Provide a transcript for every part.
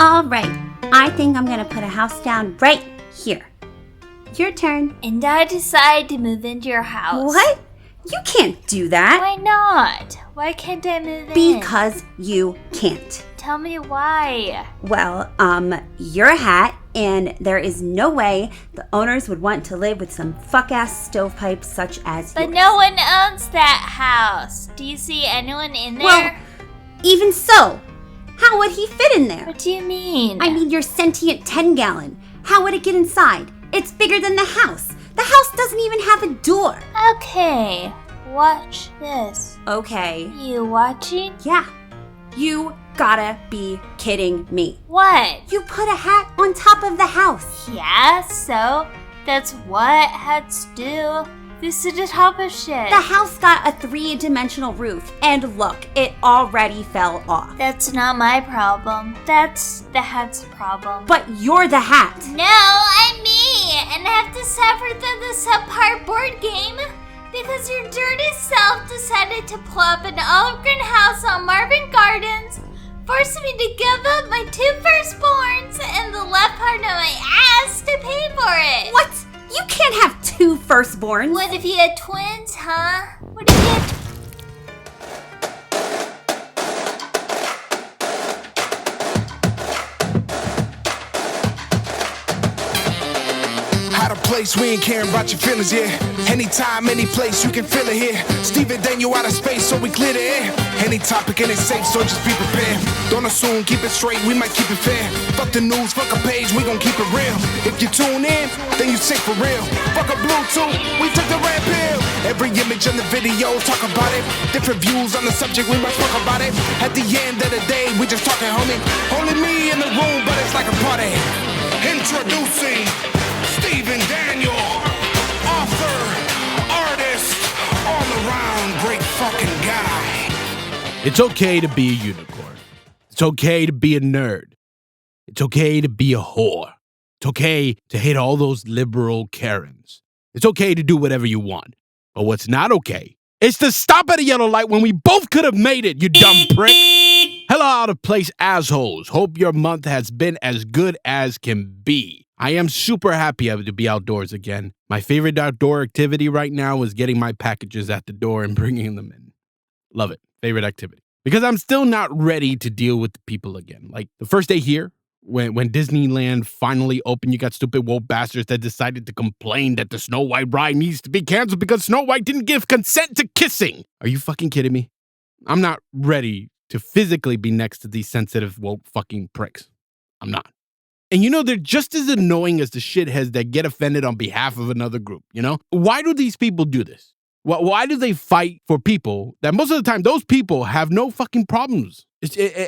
All right, I think I'm gonna put a house down right here. Your turn. And I decide to move into your house. What? You can't do that. Why not? Why can't I move in? Because you can't. Tell me why. Well, you're a hat, and there is no way the owners would want to live with some fuck-ass stovepipes such as But yours. no one owns that house. Do you see anyone in there? Well, even so, how would he fit in there? What do you mean? I mean, your sentient 10-gallon. How would it get inside? It's bigger than the house. The house doesn't even have a door. Okay, watch this. Okay. You watching? Yeah. You gotta be kidding me. What? You put a hat on top of the house. Yeah, so that's what hats do. This is the top of shit. The house got a 3-dimensional roof, and look, it already fell off. That's not my problem. That's the hat's problem. But you're the hat. No, I'm me, and I have to suffer through the subpar board game because your dirty self decided to pull up an olive green house on Marvin Gardens, forcing me to give up my 2 firstborns and the left part of my ass to pay for it. What? You can't have 2 firstborns. What if you had twins, huh? What if you had Out of place, we ain't caring about your feelings, yeah. Anytime, any place, you can feel it here. Steven, Daniel out of space, so we clear the air. Any topic and it's safe, so just be prepared. Don't assume, keep it straight, we might keep it fair. Fuck the news, fuck a page, we gon' keep it real. If you tune in, then you sick for real. Fuck a Bluetooth, we took the red pill. Every image in the video, talk about it. Different views on the subject, we must talk about it. At the end of the day, we just talking, homie. Only me in the room, but it's like a party. Introducing Steven Daniel, author, artist, all around great fucking guy. It's okay to be a unicorn. It's okay to be a nerd. It's okay to be a whore. It's okay to hate all those liberal Karens. It's okay to do whatever you want. But what's not okay is to stop at a yellow light when we both could have made it, you dumb prick. Hello, out of place assholes. Hope your month has been as good as can be. I am super happy to be outdoors again. My favorite outdoor activity right now is getting my packages at the door and bringing them in. Love it. Favorite activity. Because I'm still not ready to deal with the people again. Like the first day here, when Disneyland finally opened, you got stupid woke bastards that decided to complain that the Snow White ride needs to be canceled because Snow White didn't give consent to kissing. Are you fucking kidding me? I'm not ready to physically be next to these sensitive woke fucking pricks. I'm not. And you know, they're just as annoying as the shitheads that get offended on behalf of another group, you know? Why do these people do this? Why do they fight for people that most of the time, those people have no fucking problems?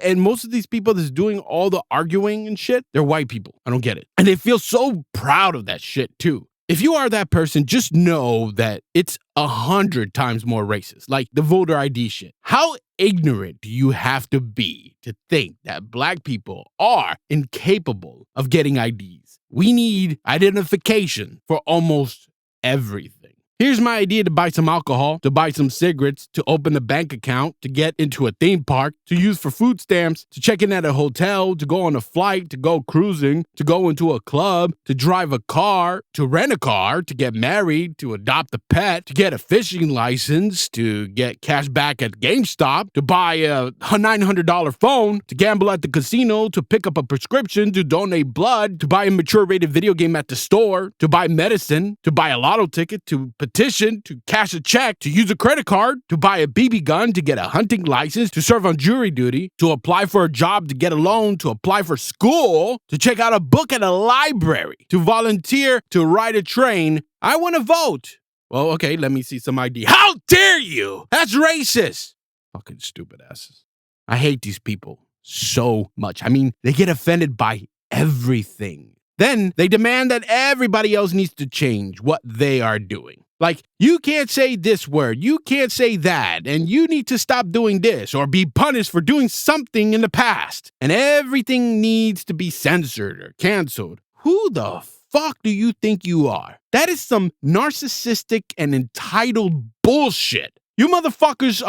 And most of these people that's doing all the arguing and shit, they're white people. I don't get it. And they feel so proud of that shit too. If you are that person, just know that it's 100 times more racist. Like the voter ID shit. How ignorant do you have to be to think that black people are incapable of getting IDs? We need identification for almost everything. Here's my idea to buy some alcohol, to buy some cigarettes, to open a bank account, to get into a theme park, to use for food stamps, to check in at a hotel, to go on a flight, to go cruising, to go into a club, to drive a car, to rent a car, to get married, to adopt a pet, to get a fishing license, to get cash back at GameStop, to buy a $900 phone, to gamble at the casino, to pick up a prescription, to donate blood, to buy a mature rated video game at the store, to buy medicine, to buy a lotto ticket, to petition, to cash a check, to use a credit card, to buy a BB gun, to get a hunting license, to serve on jury duty, to apply for a job, to get a loan, to apply for school, to check out a book at a library, to volunteer, to ride a train. I want to vote. Well, okay, let me see some ID. How dare you? That's racist. Fucking stupid asses. I hate these people so much. I mean, they get offended by everything. Then they demand that everybody else needs to change what they are doing. Like, you can't say this word, you can't say that, and you need to stop doing this or be punished for doing something in the past. And everything needs to be censored or canceled. Who the fuck do you think you are? That is some narcissistic and entitled bullshit. You motherfuckers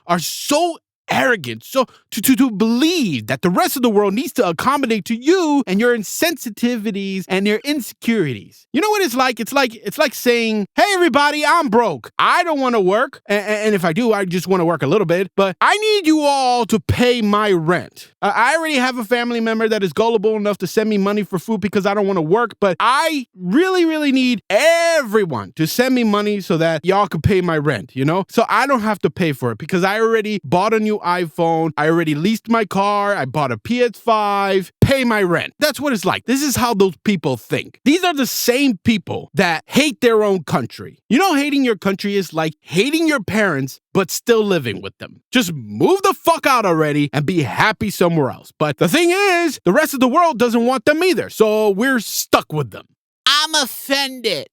are so arrogant, so to believe that the rest of the world needs to accommodate to you and your insensitivities and your insecurities. You know what it's like? It's like saying, hey, everybody, I'm broke. I don't want to work. And if I do, I just want to work a little bit. But I need you all to pay my rent. I already have a family member that is gullible enough to send me money for food because I don't want to work. But I really, really need everyone to send me money so that y'all can pay my rent, you know? So I don't have to pay for it because I already bought a new iPhone. I already leased my car. I bought a PS5. Pay my rent. That's what it's like. This is how those people think. These are the same people that hate their own country. You know, hating your country is like hating your parents, but still living with them. Just move the fuck out already and be happy somewhere else. But the thing is, the rest of the world doesn't want them either. So we're stuck with them. I'm offended.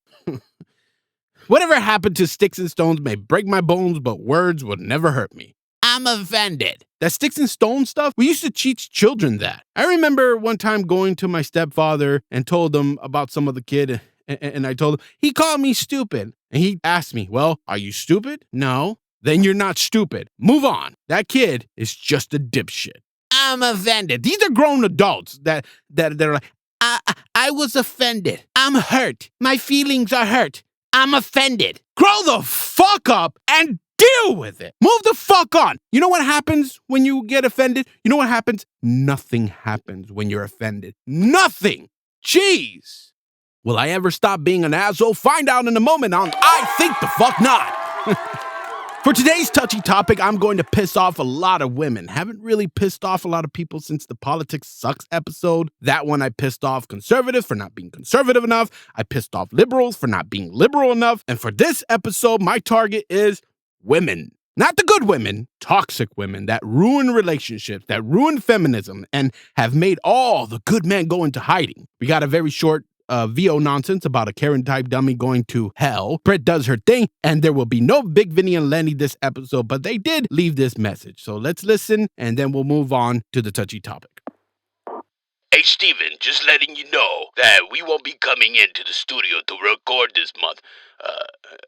Whatever happened to sticks and stones may break my bones, but words would never hurt me. I'm offended. That sticks and stones stuff, we used to teach children that. I remember one time going to my stepfather and told him about some of the kid, and I told him, he called me stupid. And he asked me, well, are you stupid? No. Then you're not stupid. Move on. That kid is just a dipshit. I'm offended. These are grown adults that are like, I was offended. I'm hurt. My feelings are hurt. I'm offended. Grow the fuck up and deal with it. Move the fuck on. You know what happens when you get offended? You know what happens? Nothing happens when you're offended. Nothing. Jeez. Will I ever stop being an asshole? Find out in a moment on I Think the Fuck Not. For today's touchy topic, I'm going to piss off a lot of women. Haven't really pissed off a lot of people since the Politics Sucks episode. That one I pissed off conservatives for not being conservative enough. I pissed off liberals for not being liberal enough. And for this episode, my target is women. Not the good women, toxic women that ruin relationships, that ruin feminism, and have made all the good men go into hiding. We got a very short VO nonsense about a Karen-type dummy going to hell. Britt does her thing, and there will be no big Vinny and Lenny this episode, but they did leave this message. So let's listen, and then we'll move on to the touchy topic. Hey, Steven, just letting you know that we won't be coming into the studio to record this month.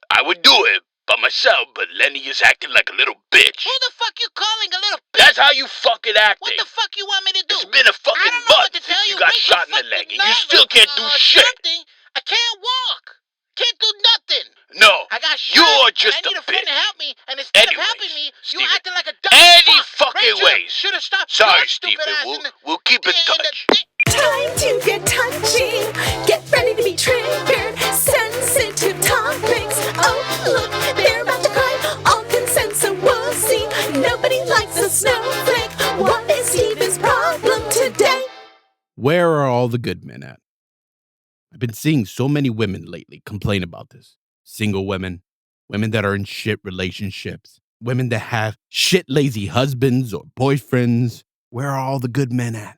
I would do it by myself, but Lenny is acting like a little bitch. Who the fuck you calling a little bitch? That's how you fucking acting. What the fuck you want me to do? It's been a fucking month since you got shot in the leg, and you still can't do shit. Something. I can't walk. Can't do nothing. No, I got shot. you're just I need a a friend bitch. to help me, and instead Anyways, of helping me, you Steven, acting like a dumb any fuck. fucking Rachel ways. should have stopped. Sorry, your stupid Steven, ass we'll keep in touch. Time to get touchy. Get ready to be triggered. Sensitive topics. Oh, look, they're about to cry. All consent, so we'll see. Nobody likes a snowflake. What is Steven's problem today? Where are all the good men at? I've been seeing so many women lately complain about this. Single women, women that are in shit relationships, women that have shit lazy husbands or boyfriends. Where are all the good men at?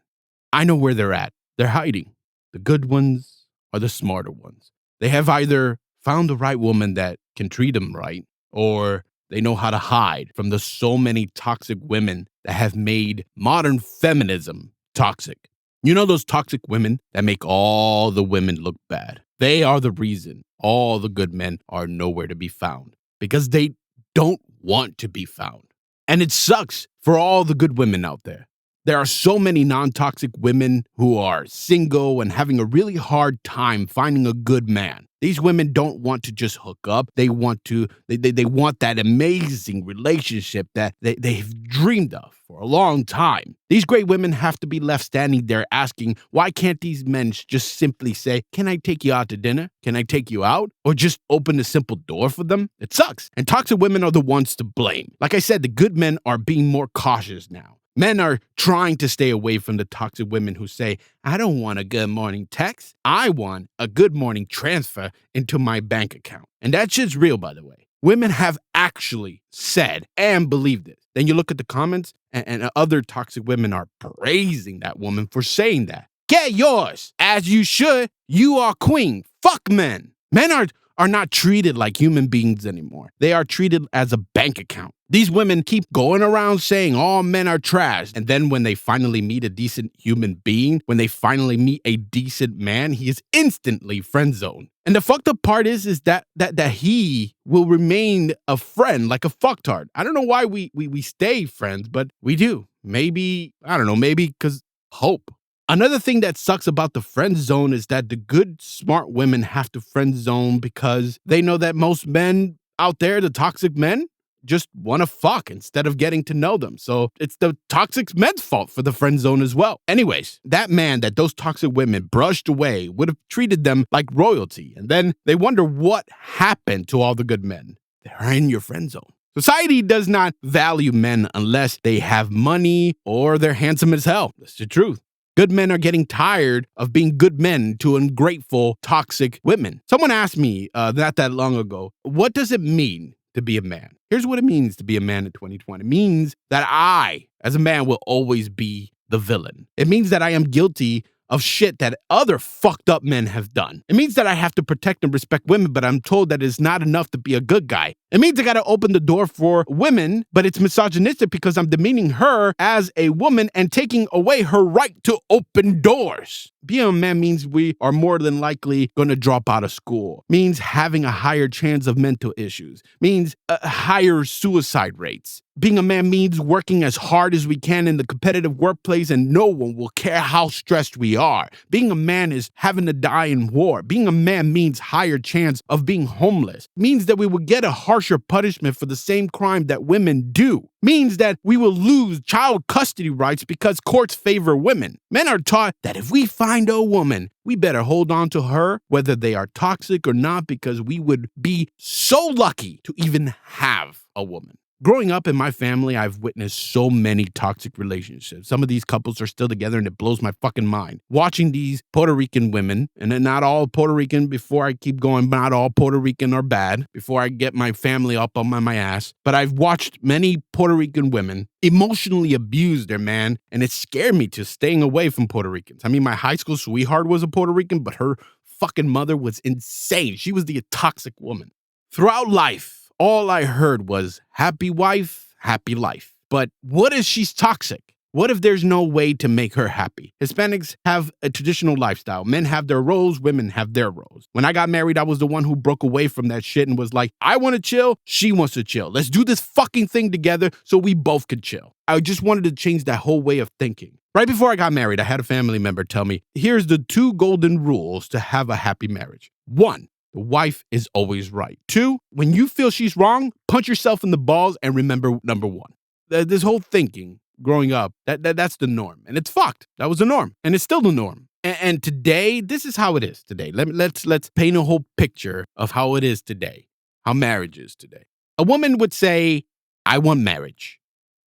I know where they're at. They're hiding. The good ones are the smarter ones. They have either found the right woman that can treat them right, or they know how to hide from the so many toxic women that have made modern feminism toxic. You know those toxic women that make all the women look bad? They are the reason all the good men are nowhere to be found, because they don't want to be found. And it sucks for all the good women out there. There are so many non-toxic women who are single and having a really hard time finding a good man. These women don't want to just hook up. They want they want that amazing relationship that they've dreamed of for a long time. These great women have to be left standing there asking, why can't these men just simply say, can I take you out to dinner? Can I take you out? Or just open a simple door for them? It sucks. And toxic women are the ones to blame. Like I said, the good men are being more cautious now. Men are trying to stay away from the toxic women who say, I don't want a good morning text. I want a good morning transfer into my bank account. And that shit's real, by the way. Women have actually said and believed it. Then you look at the comments and other toxic women are praising that woman for saying that. Get yours. As you should. You are queen. Fuck men. Men are are not treated like human beings anymore. They are treated as a bank account. These women keep going around saying all men are trash. And then when they finally meet a decent human being, when they finally meet a decent man, he is instantly friend zoned. And the fucked up part is that he will remain a friend, like a fucktard. I don't know why we stay friends, but we do. Maybe, I don't know, maybe because hope. Another thing that sucks about the friend zone is that the good, smart women have to friend zone because they know that most men out there, the toxic men, just want to fuck instead of getting to know them. So it's the toxic men's fault for the friend zone as well. Anyways, that man that those toxic women brushed away would have treated them like royalty. And then they wonder what happened to all the good men. They're in your friend zone. Society does not value men unless they have money or they're handsome as hell. That's the truth. Good men are getting tired of being good men to ungrateful, toxic women. Someone asked me not that long ago, what does it mean to be a man? Here's what it means to be a man in 2020. It means that I, as a man, will always be the villain. It means that I am guilty of shit that other fucked up men have done. It means that I have to protect and respect women, but I'm told that it's not enough to be a good guy. It means I gotta open the door for women, but it's misogynistic because I'm demeaning her as a woman and taking away her right to open doors. Being a man means we are more than likely gonna drop out of school. Means having a higher chance of mental issues. Means higher suicide rates. Being a man means working as hard as we can in the competitive workplace and no one will care how stressed we are. Being a man is having to die in war. Being a man means higher chance of being homeless. Means that we will get a harsher punishment for the same crime that women do. Means that we will lose child custody rights because courts favor women. Men are taught that if we find a woman, we better hold on to her, whether they are toxic or not, because we would be so lucky to even have a woman. Growing up in my family, I've witnessed so many toxic relationships. Some of these couples are still together and it blows my fucking mind. Watching these Puerto Rican women, and then not all Puerto Rican, before I keep going, not all Puerto Rican are bad, before I get my family up on my ass, but I've watched many Puerto Rican women emotionally abuse their man, and it scared me to staying away from Puerto Ricans. I mean, my high school sweetheart was a Puerto Rican, but her fucking mother was insane. She was the toxic woman. Throughout life, all I heard was happy wife, happy life. But what if she's toxic? What if there's no way to make her happy? Hispanics have a traditional lifestyle. Men have their roles, women have their roles. When I got married, I was the one who broke away from that shit and was like, I want to chill, she wants to chill. Let's do this fucking thing together so we both can chill. I just wanted to change that whole way of thinking. Right before I got married, I had a family member tell me, here's the 2 golden rules to have a happy marriage. 1, the wife is always right. 2, when you feel she's wrong, punch yourself in the balls and remember number 1. This whole thinking growing up, that's the norm. And it's fucked. That was the norm. And it's still the norm. And today, this is how it is today. Let's paint a whole picture of how it is today, how marriage is today. A woman would say, I want marriage.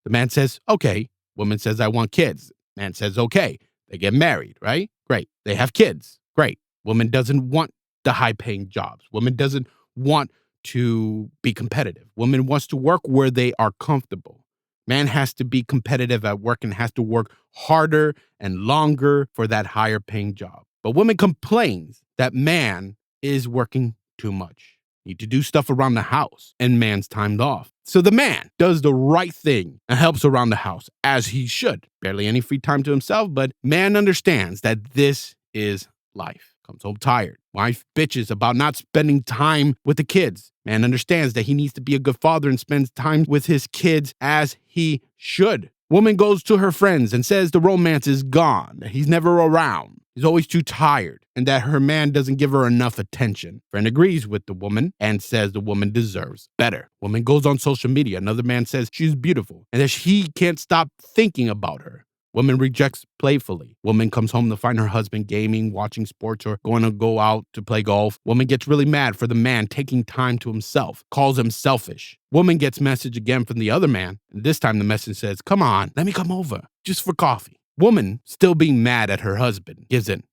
The man says, okay. Woman says, I want kids. Man says, okay. They get married, right? Great. They have kids. Great. Woman doesn't want the high-paying jobs. Woman doesn't want to be competitive. Woman wants to work where they are comfortable. Man has to be competitive at work and has to work harder and longer for that higher-paying job. But woman complains that man is working too much. Need to do stuff around the house, and man's timed off. So the man does the right thing and helps around the house, as he should. Barely any free time to himself, but man understands that this is life. Comes home tired. Wife bitches about not spending time with the kids. Man understands that he needs to be a good father and spends time with his kids as he should. Woman goes to her friends and says the romance is gone, that he's never around. He's always too tired, and that her man doesn't give her enough attention. Friend agrees with the woman and says the woman deserves better. Woman goes on social media. Another man says she's beautiful and that he can't stop thinking about her. Woman rejects playfully. Woman comes home to find her husband gaming, watching sports, or going to go out to play golf. Woman gets really mad for the man taking time to himself, calls him selfish. Woman gets message again from the other man, and this time the message says, come on, let me come over, just for coffee. Woman, still being mad at her husband, gives in,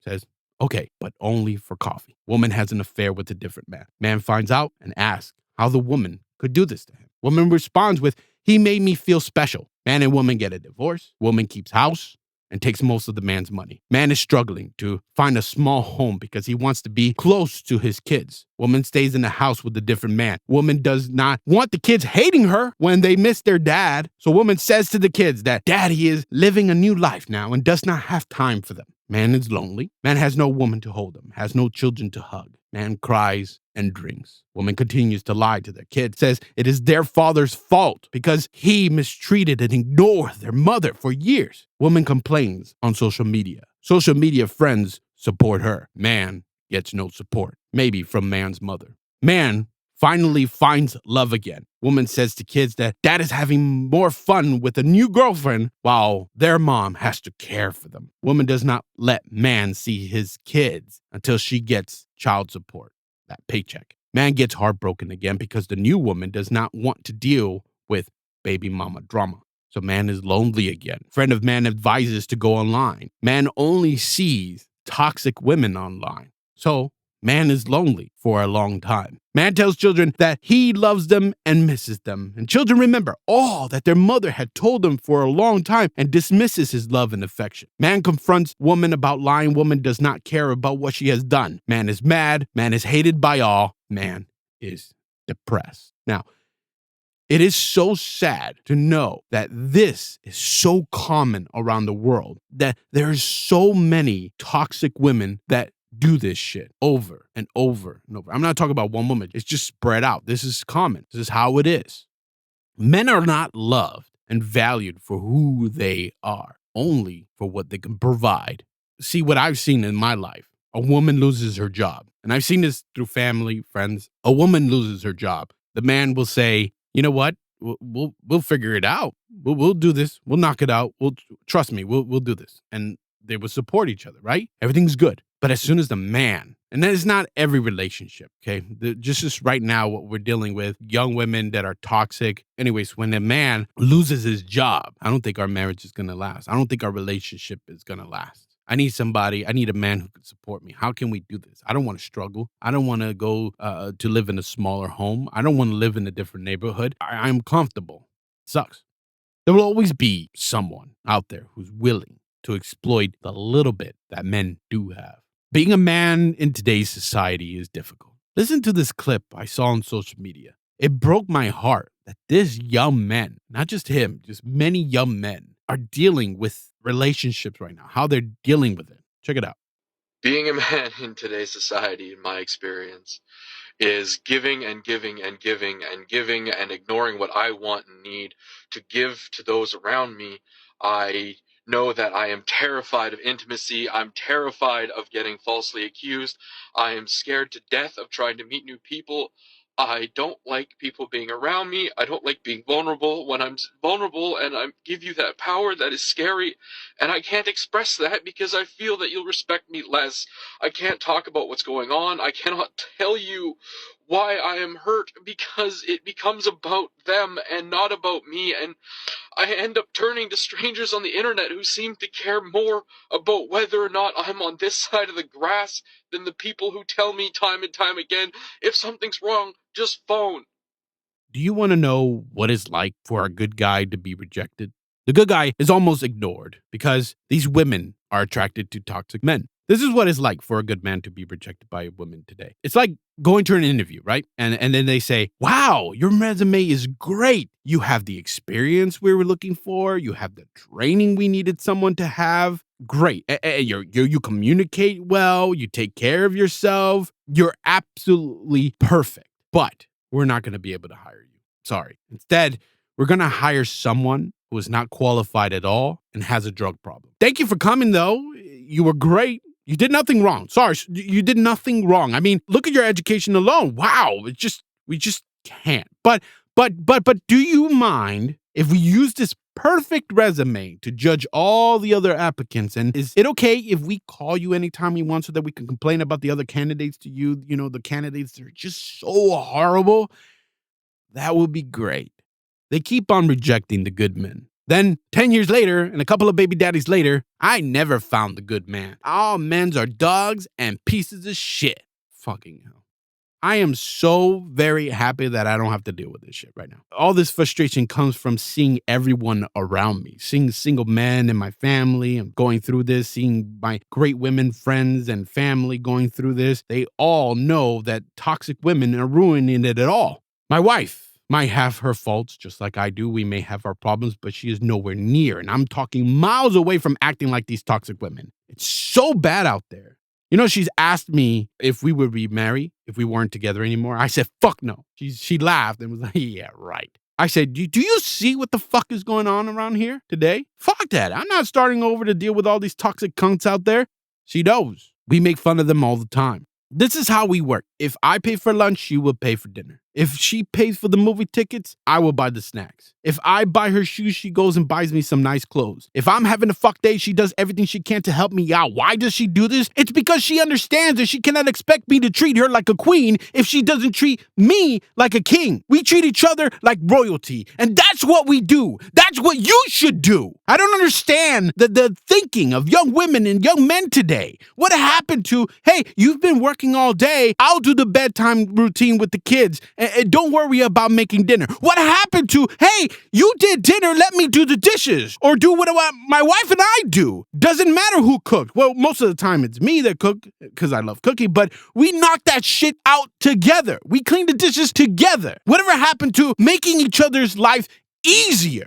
says, okay, but only for coffee. Woman has an affair with a different man. Man finds out and asks how the woman could do this to him. Woman responds with, he made me feel special. Man and woman get a divorce. Woman keeps house. and takes most of the man's money. Man is struggling to find a small home because he wants to be close to his kids. Woman stays in the house with a different man. Woman does not want the kids hating her when they miss their dad. So woman says to the kids that daddy is living a new life now and does not have time for them. Man is lonely. Man has no woman to hold him, has no children to hug. Man cries and drinks. Woman continues to lie to their kid, says it is their father's fault because he mistreated and ignored their mother for years. Woman complains on social media. Social media friends support her. Man gets no support, maybe from man's mother. Man finally finds love again. Woman says to kids that dad is having more fun with a new girlfriend while their mom has to care for them. Woman does not let man see his kids until she gets child support, that paycheck. Man gets heartbroken again because the new woman does not want to deal with baby mama drama. So man is lonely again. Friend of man advises to go online. Man only sees toxic women online. So man is lonely for a long time. Man tells children that he loves them and misses them. And children remember all that their mother had told them for a long time and dismisses his love and affection. Man confronts woman about lying. Woman does not care about what she has done. Man is mad. Man is hated by all. Man is depressed. Now, it is so sad to know that this is so common around the world, that there's so many toxic women that do this shit over and over and over. I'm not talking about one woman. It's just spread out. This is common. This is how it is. Men are not loved and valued for who they are, only for what they can provide. See, what I've seen in my life, a woman loses her job. And I've seen this through family, friends. A woman loses her job. The man will say, you know what? We'll figure it out. We'll do this. We'll knock it out. Trust me. We'll do this. And they will support each other, right? Everything's good. But as soon as the man, and that is not every relationship, okay? Just right now, what we're dealing with, young women that are toxic. Anyways, when a man loses his job, I don't think our marriage is going to last. I don't think our relationship is going to last. I need a man who can support me. How can we do this? I don't want to struggle. I don't want to go to live in a smaller home. I don't want to live in a different neighborhood. I'm comfortable. It sucks. There will always be someone out there who's willing to exploit the little bit that men do have. Being a man in today's society is difficult. Listen to this clip I saw on social media. It broke my heart that this young men, not just him, just many young men are dealing with relationships right now, how they're dealing with it. Check it out. Being a man in today's society, in my experience, is giving and giving and giving and giving and ignoring what I want and need to give to those around me. I know that I am terrified of intimacy. I'm terrified of getting falsely accused. I am scared to death of trying to meet new people. I don't like people being around me. I don't like being vulnerable. When I'm vulnerable and I give you that power, that is scary. And I can't express that because I feel that you'll respect me less. I can't talk about what's going on. I cannot tell you why I am hurt because it becomes about them and not about me. And I end up turning to strangers on the internet who seem to care more about whether or not I'm on this side of the grass than the people who tell me time and time again, if something's wrong, just phone. Do you want to know what it's like for a good guy to be rejected? The good guy is almost ignored because these women are attracted to toxic men. This is what it's like for a good man to be rejected by a woman today. It's like going to an interview, right? And then they say, wow, your resume is great. You have the experience we were looking for. You have the training we needed someone to have. Great. You communicate well. You take care of yourself. You're absolutely perfect. But we're not going to be able to hire you. Sorry. Instead, we're going to hire someone who is not qualified at all and has a drug problem. Thank you for coming, though. You were great. You did nothing wrong. Sorry, you did nothing wrong. I mean, look at your education alone. Wow, we just can't. But do you mind if we use this perfect resume to judge all the other applicants? And is it okay if we call you anytime we want so that we can complain about the other candidates to you? You know, the candidates that are just so horrible. That would be great. They keep on rejecting the good men. Then 10 years later, and a couple of baby daddies later, I never found the good man. All men's are dogs and pieces of shit. Fucking hell. I am so very happy that I don't have to deal with this shit right now. All this frustration comes from seeing everyone around me, seeing single men in my family and going through this, seeing my great women friends and family going through this. They all know that toxic women are ruining it at all. My wife might have her faults, just like I do. We may have our problems, but she is nowhere near. And I'm talking miles away from acting like these toxic women. It's so bad out there. You know, she's asked me if we would remarry if we weren't together anymore. I said, fuck no. She laughed and was like, yeah, right. I said, do you see what the fuck is going on around here today? Fuck that. I'm not starting over to deal with all these toxic cunts out there. She knows. We make fun of them all the time. This is how we work. If I pay for lunch, she will pay for dinner. If she pays for the movie tickets, I will buy the snacks. If I buy her shoes, she goes and buys me some nice clothes. If I'm having a fuck day, she does everything she can to help me out. Why does she do this? It's because she understands that she cannot expect me to treat her like a queen if she doesn't treat me like a king. We treat each other like royalty, and that's what we do. That's what you should do. I don't understand the thinking of young women and young men today. What happened to, hey, you've been working all day, I'll do the bedtime routine with the kids, and don't worry about making dinner. What happened to, hey, you did dinner, let me do the dishes, or do what my wife and I do. Doesn't matter who cooked. Well, most of the time it's me that cook because I love cooking, but we knock that shit out together. We clean the dishes together. Whatever happened to making each other's life easier?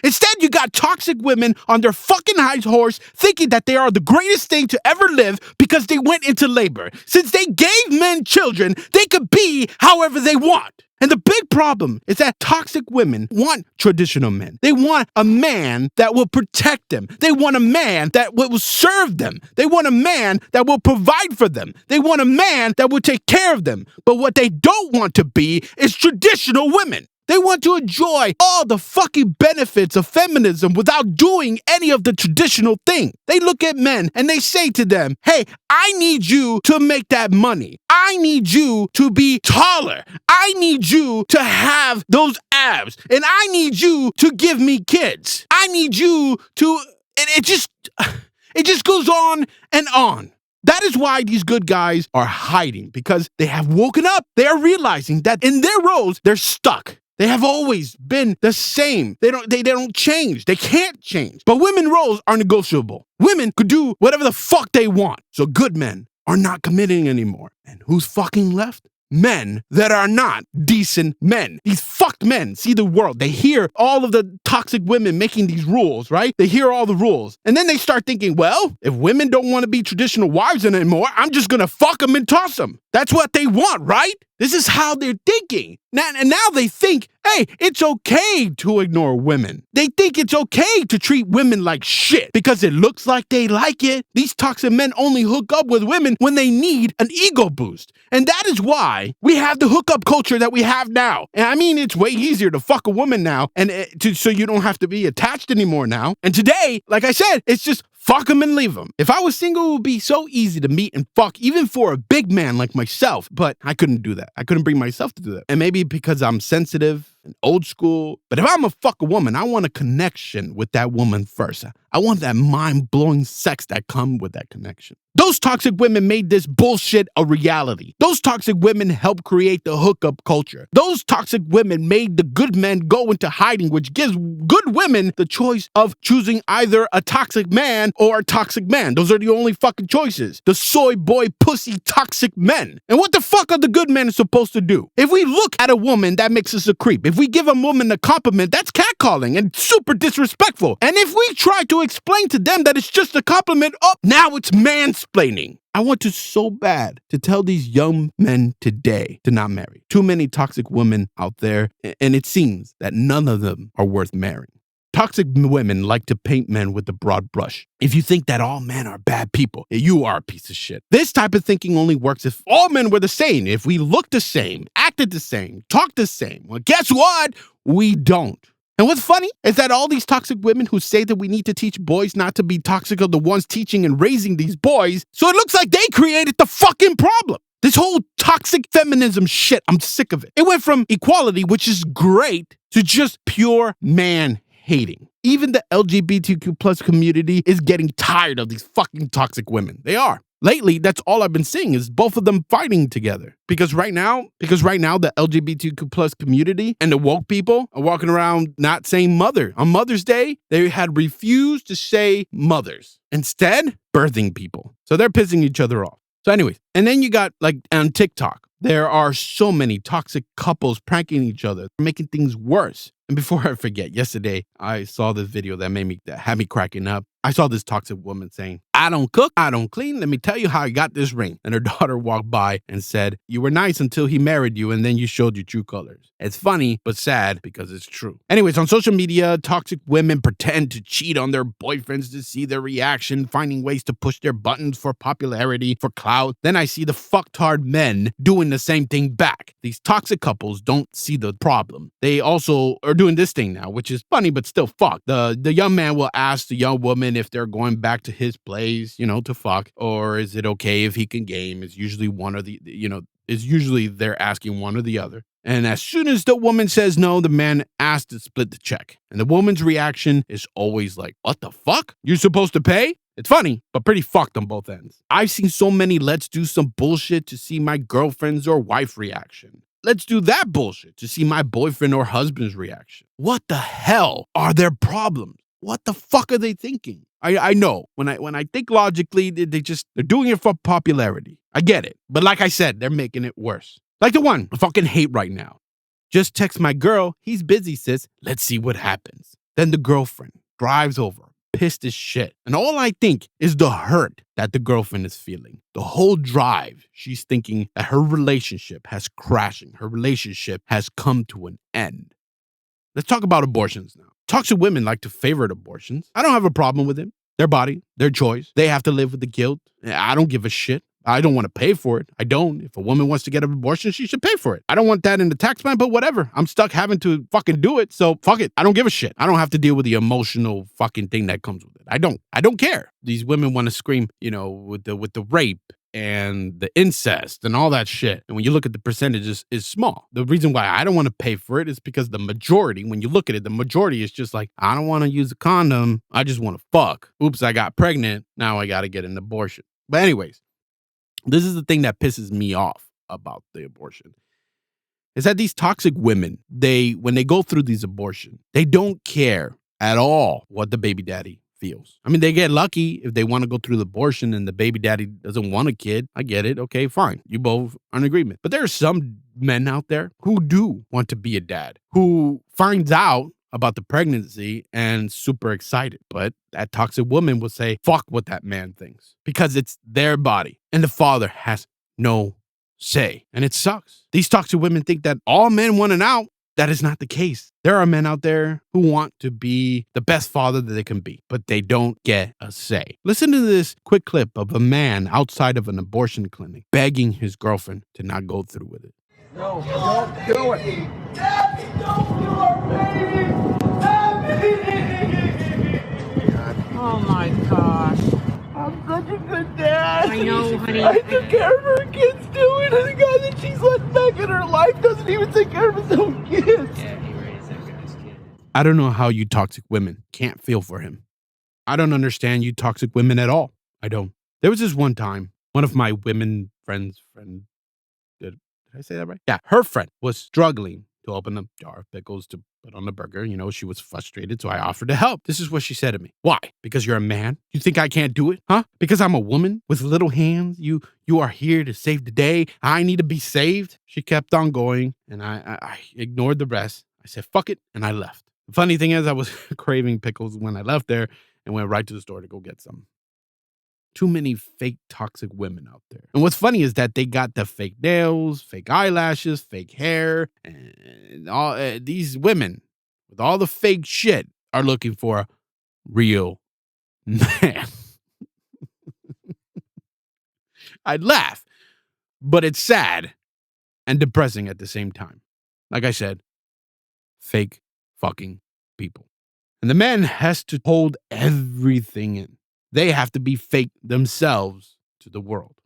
Instead, you got toxic women on their fucking high horse thinking that they are the greatest thing to ever live because they went into labor. Since they gave men children, they could be however they want. And the big problem is that toxic women want traditional men. They want a man that will protect them. They want a man that will serve them. They want a man that will provide for them. They want a man that will take care of them. But what they don't want to be is traditional women. They want to enjoy all the fucking benefits of feminism without doing any of the traditional thing. They look at men and they say to them, hey, I need you to make that money. I need you to be taller. I need you to have those abs. And I need you to give me kids. I need you to... It just goes on and on. That is why these good guys are hiding, because they have woken up. They are realizing that in their roles, they're stuck. They have always been the same. They don't change. They can't change. But women roles are negotiable. Women could do whatever the fuck they want. So good men are not committing anymore. And who's fucking left? Men that are not decent men. These fucked men see the world. They hear all of the toxic women making these rules, right? They hear all the rules. And then they start thinking, well, if women don't want to be traditional wives anymore, I'm just going to fuck them and toss them. That's what they want, right? This is how they're thinking. Now they think, hey, it's okay to ignore women. They think it's okay to treat women like shit because it looks like they like it. These toxic men only hook up with women when they need an ego boost. And that is why we have the hookup culture that we have now. And I mean, it's way easier to fuck a woman now and so you don't have to be attached anymore now. And today, like I said, it's just fuck them and leave them. If I was single, it would be so easy to meet and fuck, even for a big man like myself. But I couldn't do that. I couldn't bring myself to do that. And maybe because I'm sensitive and old school. But if I'm a fuck a woman, I want a connection with that woman first. I want that mind-blowing sex that comes with that connection. Those toxic women made this bullshit a reality. Those toxic women helped create the hookup culture. Those toxic women made the good men go into hiding, which gives good women the choice of choosing either a toxic man or a toxic man. Those are the only fucking choices. The soy boy pussy toxic men. And what the fuck are the good men supposed to do? If we look at a woman, that makes us a creep. If we give a woman a compliment, that's catcalling and super disrespectful. And if we try to explain to them that it's just a compliment, oh, now it's mansplaining. I want to so bad to tell these young men today to not marry. Too many toxic women out there, and it seems that none of them are worth marrying. Toxic women like to paint men with a broad brush. If you think that all men are bad people, you are a piece of shit. This type of thinking only works if all men were the same. If we looked the same, acted the same, talked the same. Well, guess what? We don't. And what's funny is that all these toxic women who say that we need to teach boys not to be toxic are the ones teaching and raising these boys. So it looks like they created the fucking problem. This whole toxic feminism shit, I'm sick of it. It went from equality, which is great, to just pure man hating. Even the LGBTQ plus community is getting tired of these fucking toxic women. They are. Lately, that's all I've been seeing is both of them fighting together. Because right now, the LGBTQ plus community and the woke people are walking around not saying mother. On Mother's Day, they had refused to say mothers. Instead, birthing people. So they're pissing each other off. So anyways, and then you got like on TikTok, there are so many toxic couples pranking each other, making things worse. And before I forget, yesterday I saw this video that had me cracking up. I saw this toxic woman saying, "I don't cook, I don't clean. Let me tell you how I got this ring." And her daughter walked by and said, "You were nice until he married you and then you showed your true colors." It's funny, but sad because it's true. Anyways, on social media, toxic women pretend to cheat on their boyfriends to see their reaction, finding ways to push their buttons for popularity, for clout. Then I see the fucktard men doing the same thing back. These toxic couples don't see the problem. They also are doing this thing now, which is funny, but still fuck. The young man will ask the young woman if they're going back to his place, to fuck, or is it okay if he can game? It's usually they're asking one or the other. And as soon as the woman says no, the man asks to split the check. And the woman's reaction is always like, "What the fuck? You're supposed to pay?" It's funny, but pretty fucked on both ends. I've seen so many let's do some bullshit to see my girlfriend's or wife reaction. Let's do that bullshit to see my boyfriend or husband's reaction. What the hell are their problems? What the fuck are they thinking? I know when I think logically, they're doing it for popularity. I get it. But like I said, they're making it worse. Like the one I fucking hate right now. "Just text my girl. He's busy, sis. Let's see what happens." Then the girlfriend drives over, pissed as shit. And all I think is the hurt that the girlfriend is feeling. The whole drive, she's thinking that her relationship has crashing. Her relationship has come to an end. Let's talk about abortions now. Toxic women like to favorite abortions. I don't have a problem with it. Their body, their choice. They have to live with the guilt. I don't give a shit. I don't want to pay for it. I don't. If a woman wants to get an abortion, she should pay for it. I don't want that in the tax plan, but whatever. I'm stuck having to fucking do it, so fuck it. I don't give a shit. I don't have to deal with the emotional fucking thing that comes with it. I don't care. These women want to scream, with the rape and the incest and all that shit. And when you look at the percentages, is small. The reason why I don't want to pay for it is because the majority, when you look at it, the majority is just like, I don't want to use a condom. I just want to fuck. Oops, I got pregnant. Now I got to get an abortion. But anyways, this is the thing that pisses me off about the abortion. Is that these toxic women, when they go through these abortions, they don't care at all what the baby daddy feels. I mean, they get lucky if they want to go through the abortion and the baby daddy doesn't want a kid. I get it. Okay, fine. You both are in agreement. But there are some men out there who do want to be a dad, who finds out about the pregnancy and super excited. But that toxic woman will say, fuck what that man thinks, because it's their body and the father has no say. And it sucks. These toxic women think that all men want an out. That is not the case. There are men out there who want to be the best father that they can be, but they don't get a say. Listen to this quick clip of a man outside of an abortion clinic begging his girlfriend to not go through with it. No, don't do it. Daddy, don't kill our baby. Oh my gosh. I'm such a good dad. I know, honey. I took care of her kids too, and the guy that she's letting back in her life doesn't even take care of his own kids. Yeah, he raised them good as kids. I don't know how you toxic women can't feel for him. I don't understand you toxic women at all. I don't. There was this one time, one of my women friends, did I say that right? Yeah, her friend was struggling to open a jar of pickles to put on the burger. She was frustrated, so I offered to help. This is what she said to me. Why? Because you're a man? You think I can't do it? Huh? Because I'm a woman with little hands? You are here to save the day. I need to be saved? She kept on going, and I ignored the rest. I said, fuck it, and I left. The funny thing is, I was craving pickles when I left there and went right to the store to go get some. Too many fake toxic women out there. And what's funny is that they got the fake nails, fake eyelashes, fake hair, and all these women with all the fake shit are looking for a real man. I'd laugh, but it's sad and depressing at the same time. Like I said, fake fucking people. And the man has to hold everything in. They have to be fake themselves to the world.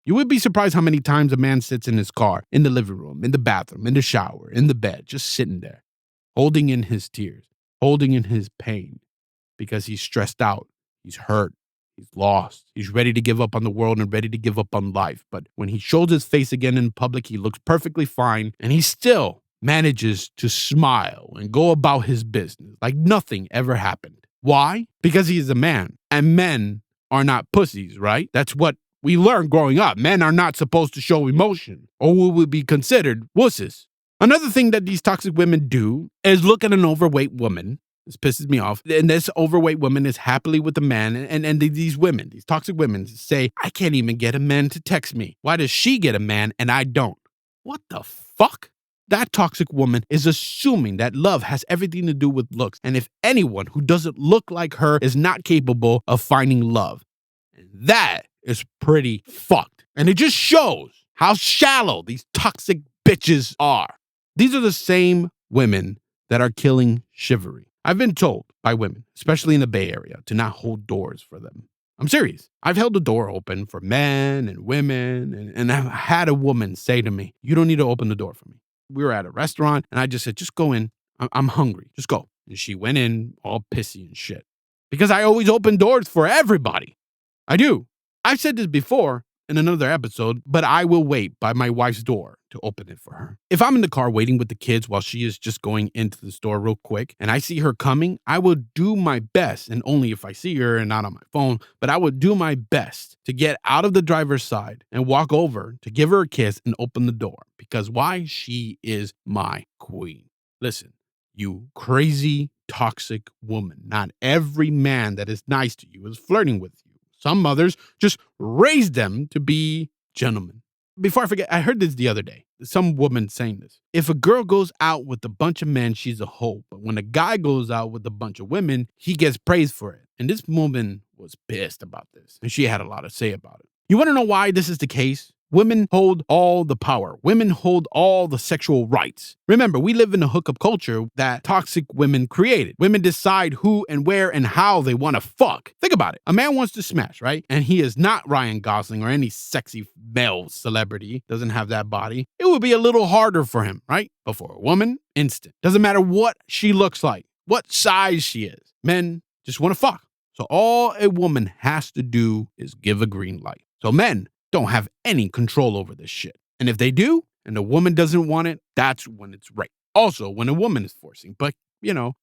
You would be surprised how many times a man sits in his car, in the living room, in the bathroom, in the shower, in the bed, just sitting there, holding in his tears, holding in his pain, because he's stressed out, he's hurt, He's lost. He's ready to give up on the world and ready to give up on life. But when he shows his face again in public, he looks perfectly fine, and he still manages to smile and go about his business like nothing ever happened. Why? Because he is a man, and men are not pussies, right? That's what we learned growing up. Men are not supposed to show emotion, or we would be considered wusses. Another thing that these toxic women do is look at an overweight woman. This pisses me off. And this overweight woman is happily with a man. And these women, these toxic women say, I can't even get a man to text me. Why does she get a man and I don't? What the fuck? That toxic woman is assuming that love has everything to do with looks. And if anyone who doesn't look like her is not capable of finding love, that is pretty fucked. And it just shows how shallow these toxic bitches are. These are the same women that are killing chivalry. I've been told by women, especially in the Bay Area, to not hold doors for them. I'm serious. I've held the door open for men and women, and I've had a woman say to me, you don't need to open the door for me. We were at a restaurant, and I just said, just go in. I'm hungry. Just go. And she went in all pissy and shit. Because I always open doors for everybody. I do. I've said this before in another episode, but I will wait by my wife's door to open it for her. If I'm in the car waiting with the kids while she is just going into the store real quick and I see her coming, I will do my best, and only if I see her and not on my phone, but I would do my best to get out of the driver's side and walk over to give her a kiss and open the door. Because why? She is my queen. Listen, you crazy, toxic woman. Not every man that is nice to you is flirting with you. Some mothers just raise them to be gentlemen. Before I forget, I heard this the other day. Some woman saying this. If a girl goes out with a bunch of men, she's a hoe. But when a guy goes out with a bunch of women, he gets praised for it. And this woman was pissed about this. And she had a lot to say about it. You want to know why this is the case? Women hold all the power. Women hold all the sexual rights. Remember, we live in a hookup culture that toxic women created. Women decide who and where and how they want to fuck. Think about it. A man wants to smash, right? And he is not Ryan Gosling or any sexy male celebrity. Doesn't have that body. It would be a little harder for him, right? But for a woman, instant. Doesn't matter what she looks like, what size she is. Men just want to fuck. So all a woman has to do is give a green light. So men don't have any control over this shit. And if they do, and the woman doesn't want it, that's when it's rape. Also, when a woman is forcing. But,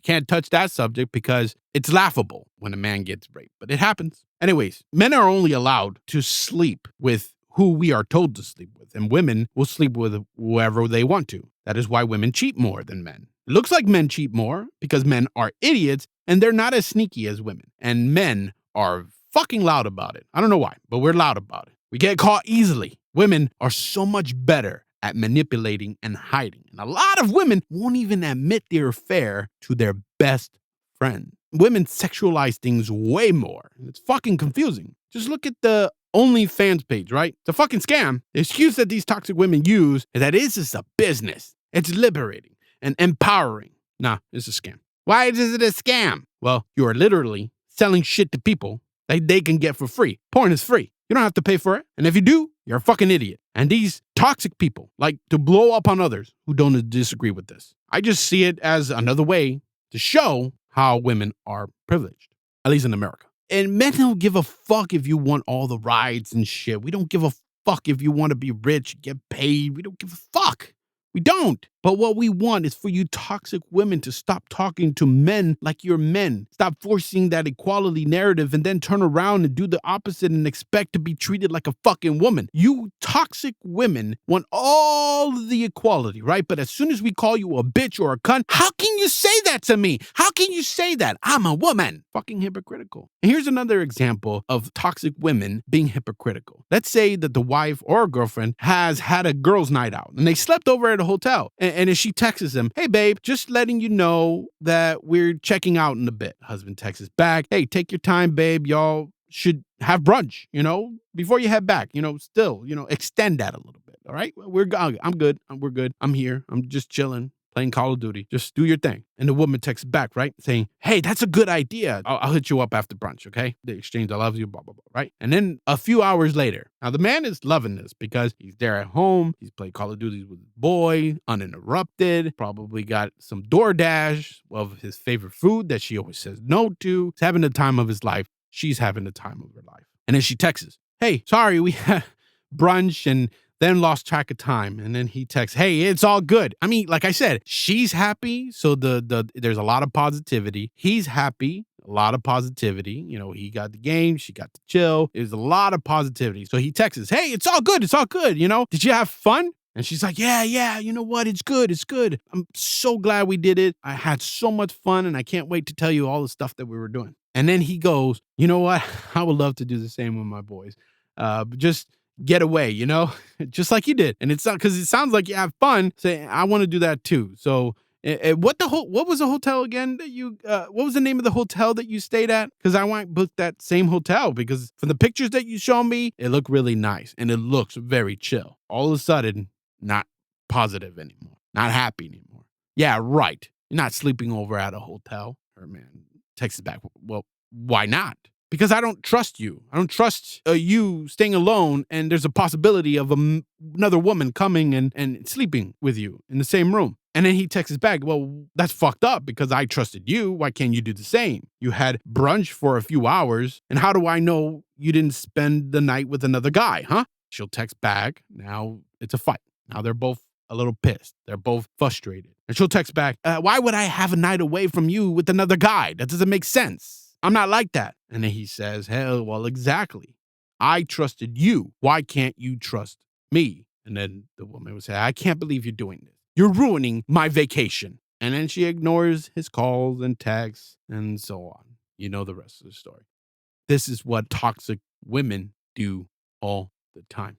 can't touch that subject because it's laughable when a man gets raped. But it happens. Anyways, men are only allowed to sleep with who we are told to sleep with. And women will sleep with whoever they want to. That is why women cheat more than men. It looks like men cheat more because men are idiots and they're not as sneaky as women. And men are fucking loud about it. I don't know why, but we're loud about it. We get caught easily. Women are so much better at manipulating and hiding. And a lot of women won't even admit their affair to their best friend. Women sexualize things way more. And it's fucking confusing. Just look at the OnlyFans page, right? It's a fucking scam. The excuse that these toxic women use is that it's just a business. It's liberating and empowering. Nah, it's a scam. Why is it a scam? Well, you are literally selling shit to people that they can get for free. Porn is free. You don't have to pay for it. And if you do, you're a fucking idiot. And these toxic people like to blow up on others who don't disagree with this. I just see it as another way to show how women are privileged, at least in America. And men don't give a fuck if you want all the rides and shit. We don't give a fuck if you want to be rich, get paid. We don't give a fuck. We don't. But what we want is for you toxic women to stop talking to men like you're men. Stop forcing that equality narrative and then turn around and do the opposite and expect to be treated like a fucking woman. You toxic women want all the equality, right? But as soon as we call you a bitch or a cunt, how can you say that to me? How can you say that? I'm a woman. Fucking hypocritical. And here's another example of toxic women being hypocritical. Let's say that the wife or girlfriend has had a girls' night out and they slept over at a hotel. And if she texts him, hey, babe, just letting you know that we're checking out in a bit. Husband texts back, hey, take your time, babe. Y'all should have brunch, before you head back, still, extend that a little bit. All right. I'm good. We're good. I'm here. I'm just chilling, playing Call of Duty. Just do your thing. And the woman texts back, right? Saying, hey, that's a good idea. I'll hit you up after brunch. Okay. The exchange, I love you, blah, blah, blah. Right. And then a few hours later, now the man is loving this because he's there at home. He's playing Call of Duty with his boy, uninterrupted, probably got some DoorDash of his favorite food that she always says no to. He's having the time of his life. she's having the time of her life. And then she texts, hey, sorry, we had brunch and then lost track of time. And then he texts, hey, it's all good. I mean, like I said, she's happy. So there's a lot of positivity. He's happy. A lot of positivity. You know, he got the game. She got to chill. There's a lot of positivity. So he texts, hey, it's all good. It's all good. You know, did you have fun? And she's like, yeah, you know what? It's good. It's good. I'm so glad we did it. I had so much fun and I can't wait to tell you all the stuff that we were doing. And then he goes, you know what? I would love to do the same with my boys. Just get away, you know, just like you did. And it's not because it sounds like you have fun. Say, I want to do that too. So what was the hotel again that you, what was the name of the hotel that you stayed at? Because I might book that same hotel because from the pictures that you show me, it looked really nice and it looks very chill. All of a sudden, not positive anymore, not happy anymore. Yeah, right. You're not sleeping over at a hotel. Her man texts back, well, why not? Because I don't trust you. I don't trust you staying alone and there's a possibility of another woman coming and sleeping with you in the same room. And then he texts back, well, that's fucked up because I trusted you. Why can't you do the same? You had brunch for a few hours. And how do I know you didn't spend the night with another guy, huh? She'll text back. Now it's a fight. Now they're both a little pissed. They're both frustrated. And she'll text back, why would I have a night away from you with another guy? That doesn't make sense. I'm not like that. And then he says, hell, well, exactly. I trusted you. Why can't you trust me? And then the woman would say, I can't believe you're doing this. You're ruining my vacation. And then she ignores his calls and texts and so on. You know the rest of the story. This is what toxic women do all the time.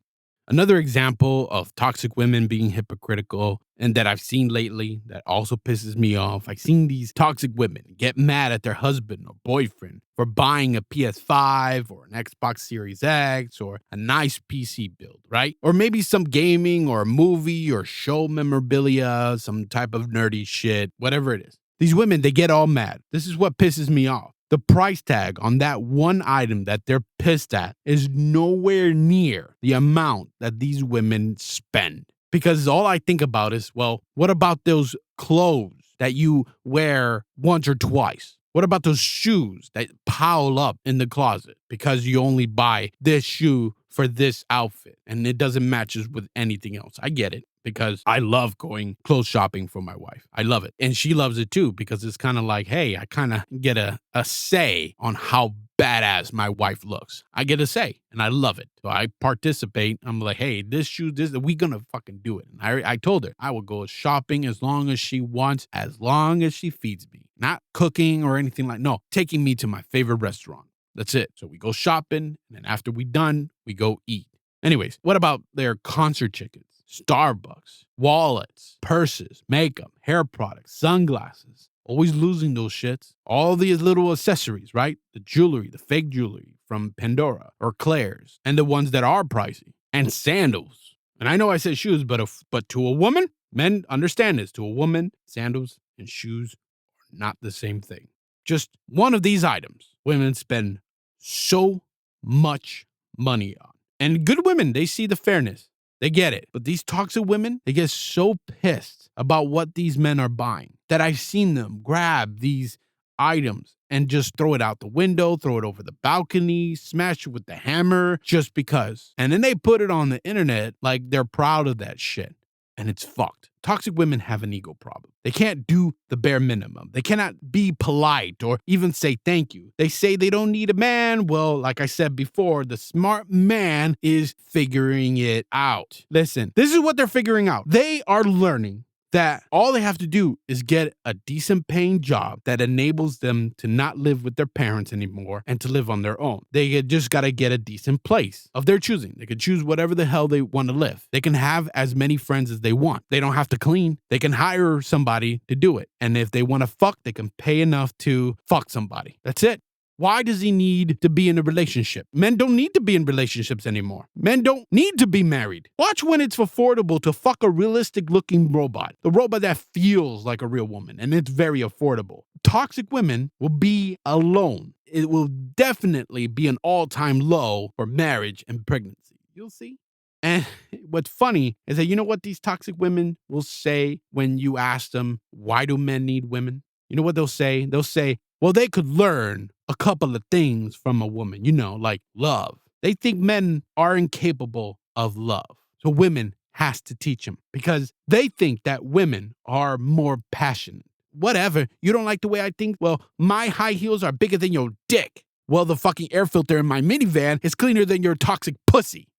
Another example of toxic women being hypocritical and that I've seen lately that also pisses me off. I've seen these toxic women get mad at their husband or boyfriend for buying a PS5 or an Xbox Series X or a nice PC build, right? Or maybe some gaming or a movie or show memorabilia, some type of nerdy shit, whatever it is. These women, they get all mad. This is what pisses me off. The price tag on that one item that they're pissed at is nowhere near the amount that these women spend. Because all I think about is, well, what about those clothes that you wear once or twice? What about those shoes that pile up in the closet because you only buy this shoe for this outfit and it doesn't match with anything else? I get it because I love going clothes shopping for my wife. I love it. And she loves it too because it's kind of like, hey, I kind of get a say on how badass my wife looks. I get a say and I love it. So I participate. I'm like, hey, this shoe, we gonna fucking do it. And I told her I will go shopping as long as she wants, as long as she feeds me. Not cooking or anything no, taking me to my favorite restaurant. That's it. So we go shopping and then after we done, we go eat. Anyways, what about their concert tickets? Starbucks, wallets, purses, makeup, hair products, sunglasses. Always losing those shits. All these little accessories, right? The jewelry, the fake jewelry from Pandora or Claire's, and the ones that are pricey. And sandals. And I know I said shoes, but to a woman, men understand this. To a woman, sandals and shoes are not the same thing. Just one of these items, women spend so much money on. And good women, they see the fairness. They get it. But these toxic women, they get so pissed about what these men are buying that I've seen them grab these items and just throw it out the window, throw it over the balcony, smash it with the hammer just because. And then they put it on the internet like they're proud of that shit. And it's fucked. Toxic women have an ego problem. They can't do the bare minimum. They cannot be polite or even say thank you. They say they don't need a man. Well, like I said before, the smart man is figuring it out. Listen, this is what they're figuring out. They are learning that all they have to do is get a decent paying job that enables them to not live with their parents anymore and to live on their own. They just got to get a decent place of their choosing. They can choose whatever the hell they want to live. They can have as many friends as they want. They don't have to clean. They can hire somebody to do it. And if they want to fuck, they can pay enough to fuck somebody. That's it. Why does he need to be in a relationship? Men don't need to be in relationships anymore. Men don't need to be married. Watch when it's affordable to fuck a realistic looking robot. The robot that feels like a real woman and it's very affordable. Toxic women will be alone. It will definitely be an all-time low for marriage and pregnancy. You'll see. And what's funny is that you know what these toxic women will say when you ask them, why do men need women? You know what they'll say? They'll say, Well, they could learn a couple of things from a woman, like love. They think men are incapable of love. So women has to teach them because they think that women are more passionate. Whatever. You don't like the way I think? Well, my high heels are bigger than your dick. Well, the fucking air filter in my minivan is cleaner than your toxic pussy.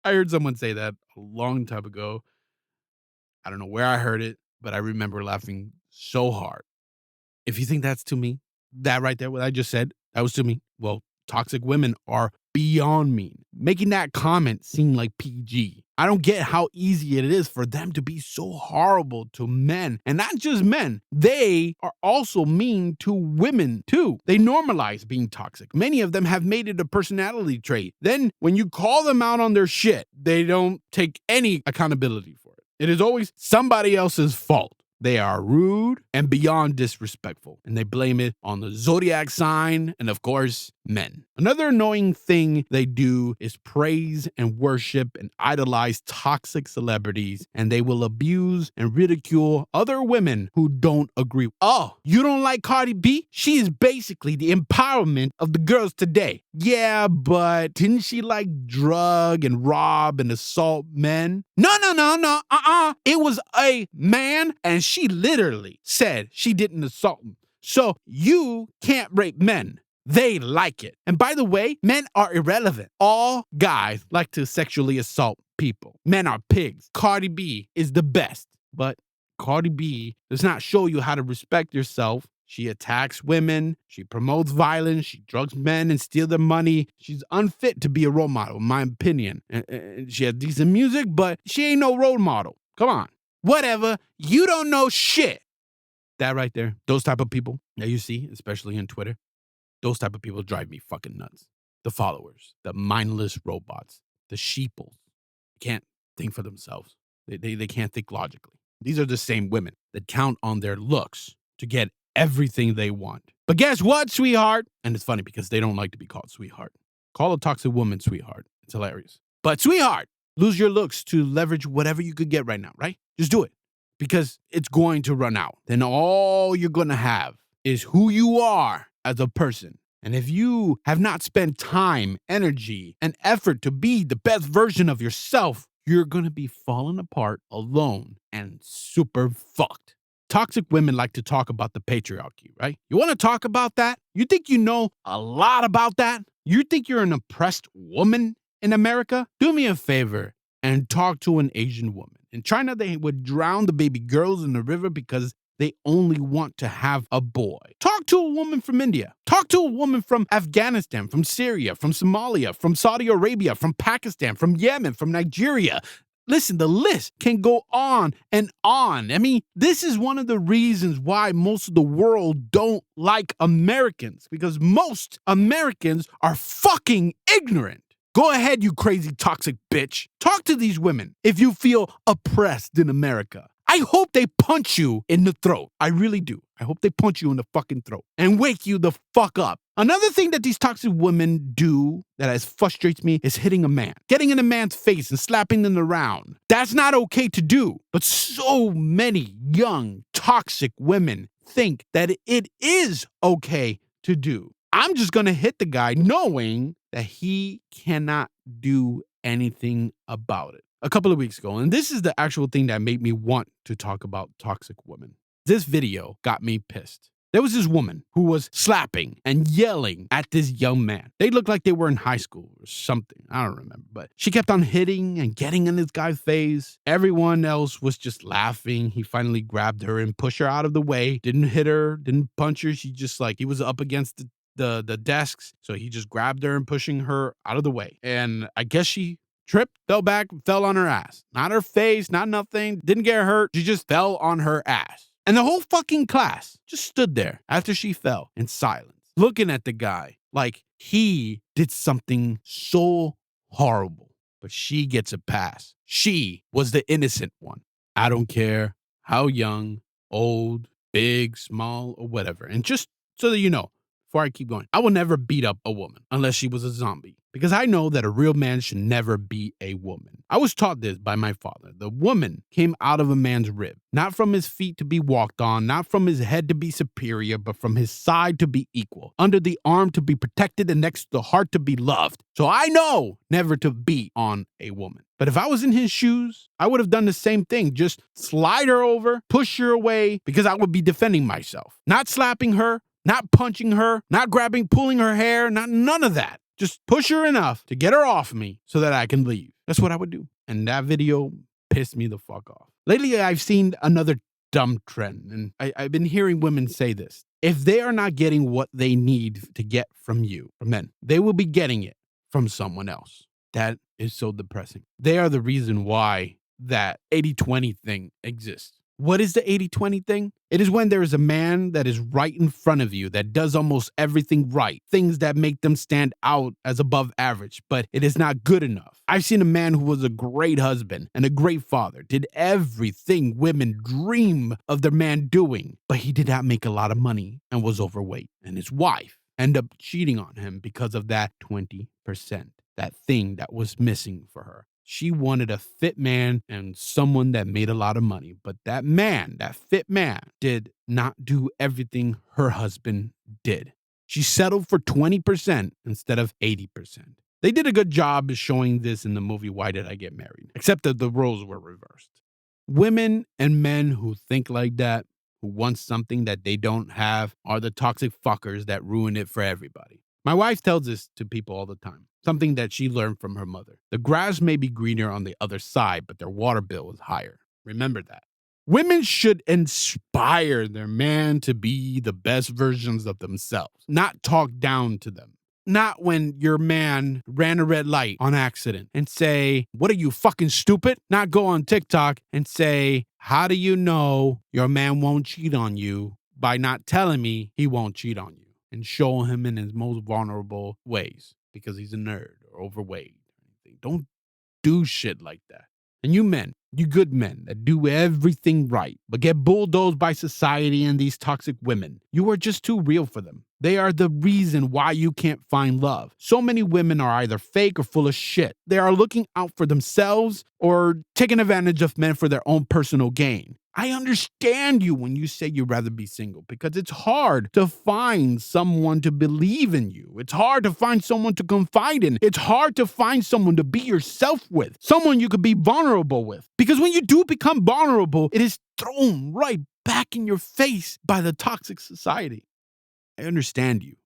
I heard someone say that a long time ago. I don't know where I heard it, but I remember laughing so hard. If you think that's to me, that right there, what I just said, that was to me. Well, toxic women are beyond mean. Making that comment seem like PG. I don't get how easy it is for them to be so horrible to men. And not just men. They are also mean to women too. They normalize being toxic. Many of them have made it a personality trait. Then when you call them out on their shit, they don't take any accountability for it. It is always somebody else's fault. They are rude and beyond disrespectful, and they blame it on the zodiac sign and, of course, men. Another annoying thing they do is praise and worship and idolize toxic celebrities, and they will abuse and ridicule other women who don't agree. Oh, you don't like Cardi B? She is basically the empowerment of the girls today. Yeah, but didn't she like drug and rob and assault men? No. It was a man, and she literally said she didn't assault him. So you can't rape men. They like it. And by the way, men are irrelevant. All guys like to sexually assault people. Men are pigs. Cardi B is the best. But Cardi B does not show you how to respect yourself. She attacks women. She promotes violence. She drugs men and steals their money. She's unfit to be a role model, in my opinion. And she has decent music, but she ain't no role model. Come on. Whatever. You don't know shit. That right there, those type of people that you see, especially on Twitter, those type of people drive me fucking nuts. The followers, the mindless robots, the sheeples can't think for themselves. They can't think logically. These are the same women that count on their looks to get everything they want. But guess what, sweetheart? And it's funny because they don't like to be called sweetheart. Call a toxic woman sweetheart. It's hilarious. But sweetheart, lose your looks to leverage whatever you could get right now, right? Just do it. Because it's going to run out. Then all you're going to have is who you are as a person. And if you have not spent time, energy, and effort to be the best version of yourself, you're going to be falling apart alone and super fucked. Toxic women like to talk about the patriarchy, right? You want to talk about that? You think you know a lot about that? You think you're an oppressed woman in America? Do me a favor and talk to an Asian woman. In China, they would drown the baby girls in the river because they only want to have a boy. Talk to a woman from India. Talk to a woman from Afghanistan, from Syria, from Somalia, from Saudi Arabia, from Pakistan, from Yemen, from Nigeria. Listen, the list can go on and on. I mean, this is one of the reasons why most of the world don't like Americans, because most Americans are fucking ignorant. Go ahead, you crazy toxic bitch. Talk to these women if you feel oppressed in America. I hope they punch you in the throat. I really do. I hope they punch you in the fucking throat and wake you the fuck up. Another thing that these toxic women do that frustrates me is hitting a man. Getting in a man's face and slapping them around. That's not okay to do. But so many young toxic women think that it is okay to do. I'm just going to hit the guy knowing that he cannot do anything about it. A couple of weeks ago, and this is the actual thing that made me want to talk about toxic women. This video got me pissed. There was this woman who was slapping and yelling at this young man. They looked like they were in high school or something. I don't remember, but she kept on hitting and getting in this guy's face. Everyone else was just laughing. He finally grabbed her and pushed her out of the way. Didn't hit her, didn't punch her. She just he was up against the desks. So he just grabbed her and pushing her out of the way. And I guess she tripped, fell back, fell on her ass. Not her face, not nothing. Didn't get hurt. She just fell on her ass. And the whole fucking class just stood there after she fell in silence, looking at the guy like he did something so horrible. But she gets a pass. She was the innocent one. I don't care how young, old, big, small, or whatever. And just so that you know, before I keep going, I will never beat up a woman unless she was a zombie. because I know that a real man should never be a woman. I was taught this by my father. The woman came out of a man's rib, not from his feet to be walked on, not from his head to be superior, but from his side to be equal, under the arm to be protected, and next to the heart to be loved. So I know never to beat on a woman. But if I was in his shoes, I would have done the same thing. Just slide her over, push her away, because I would be defending myself. Not slapping her, not punching her, not grabbing, pulling her hair, none of that. Just push her enough to get her off me so that I can leave. That's what I would do. And that video pissed me the fuck off. Lately, I've seen another dumb trend, and I've been hearing women say this. If they are not getting what they need to get from you, from men, they will be getting it from someone else. That is so depressing. They are the reason why that 80-20 thing exists. What is the 80-20 thing? It is when there is a man that is right in front of you that does almost everything right, things that make them stand out as above average, but it is not good enough. I've seen a man who was a great husband and a great father, did everything women dream of their man doing, but he did not make a lot of money and was overweight. And his wife ended up cheating on him because of that 20%, that thing that was missing for her. She wanted a fit man and someone that made a lot of money. But that man, that fit man, did not do everything her husband did. She settled for 20% instead of 80%. They did a good job of showing this in the movie Why Did I Get Married? Except that the roles were reversed. Women and men who think like that, who want something that they don't have, are the toxic fuckers that ruin it for everybody. My wife tells this to people all the time, something that she learned from her mother. The grass may be greener on the other side, but their water bill is higher. Remember that. Women should inspire their man to be the best versions of themselves, not talk down to them. Not when your man ran a red light on accident and say, "What are you, fucking stupid?" Not go on TikTok and say, "How do you know your man won't cheat on you by not telling me he won't cheat on you?" And show him in his most vulnerable ways because he's a nerd or overweight. Don't do shit like that. And you men, you good men that do everything right, but get bulldozed by society and these toxic women, you are just too real for them. They are the reason why you can't find love. So many women are either fake or full of shit. They are looking out for themselves or taking advantage of men for their own personal gain. I understand you when you say you'd rather be single because it's hard to find someone to believe in you. It's hard to find someone to confide in. It's hard to find someone to be yourself with, someone you could be vulnerable with. Because when you do become vulnerable, it is thrown right back in your face by the toxic society. I understand you.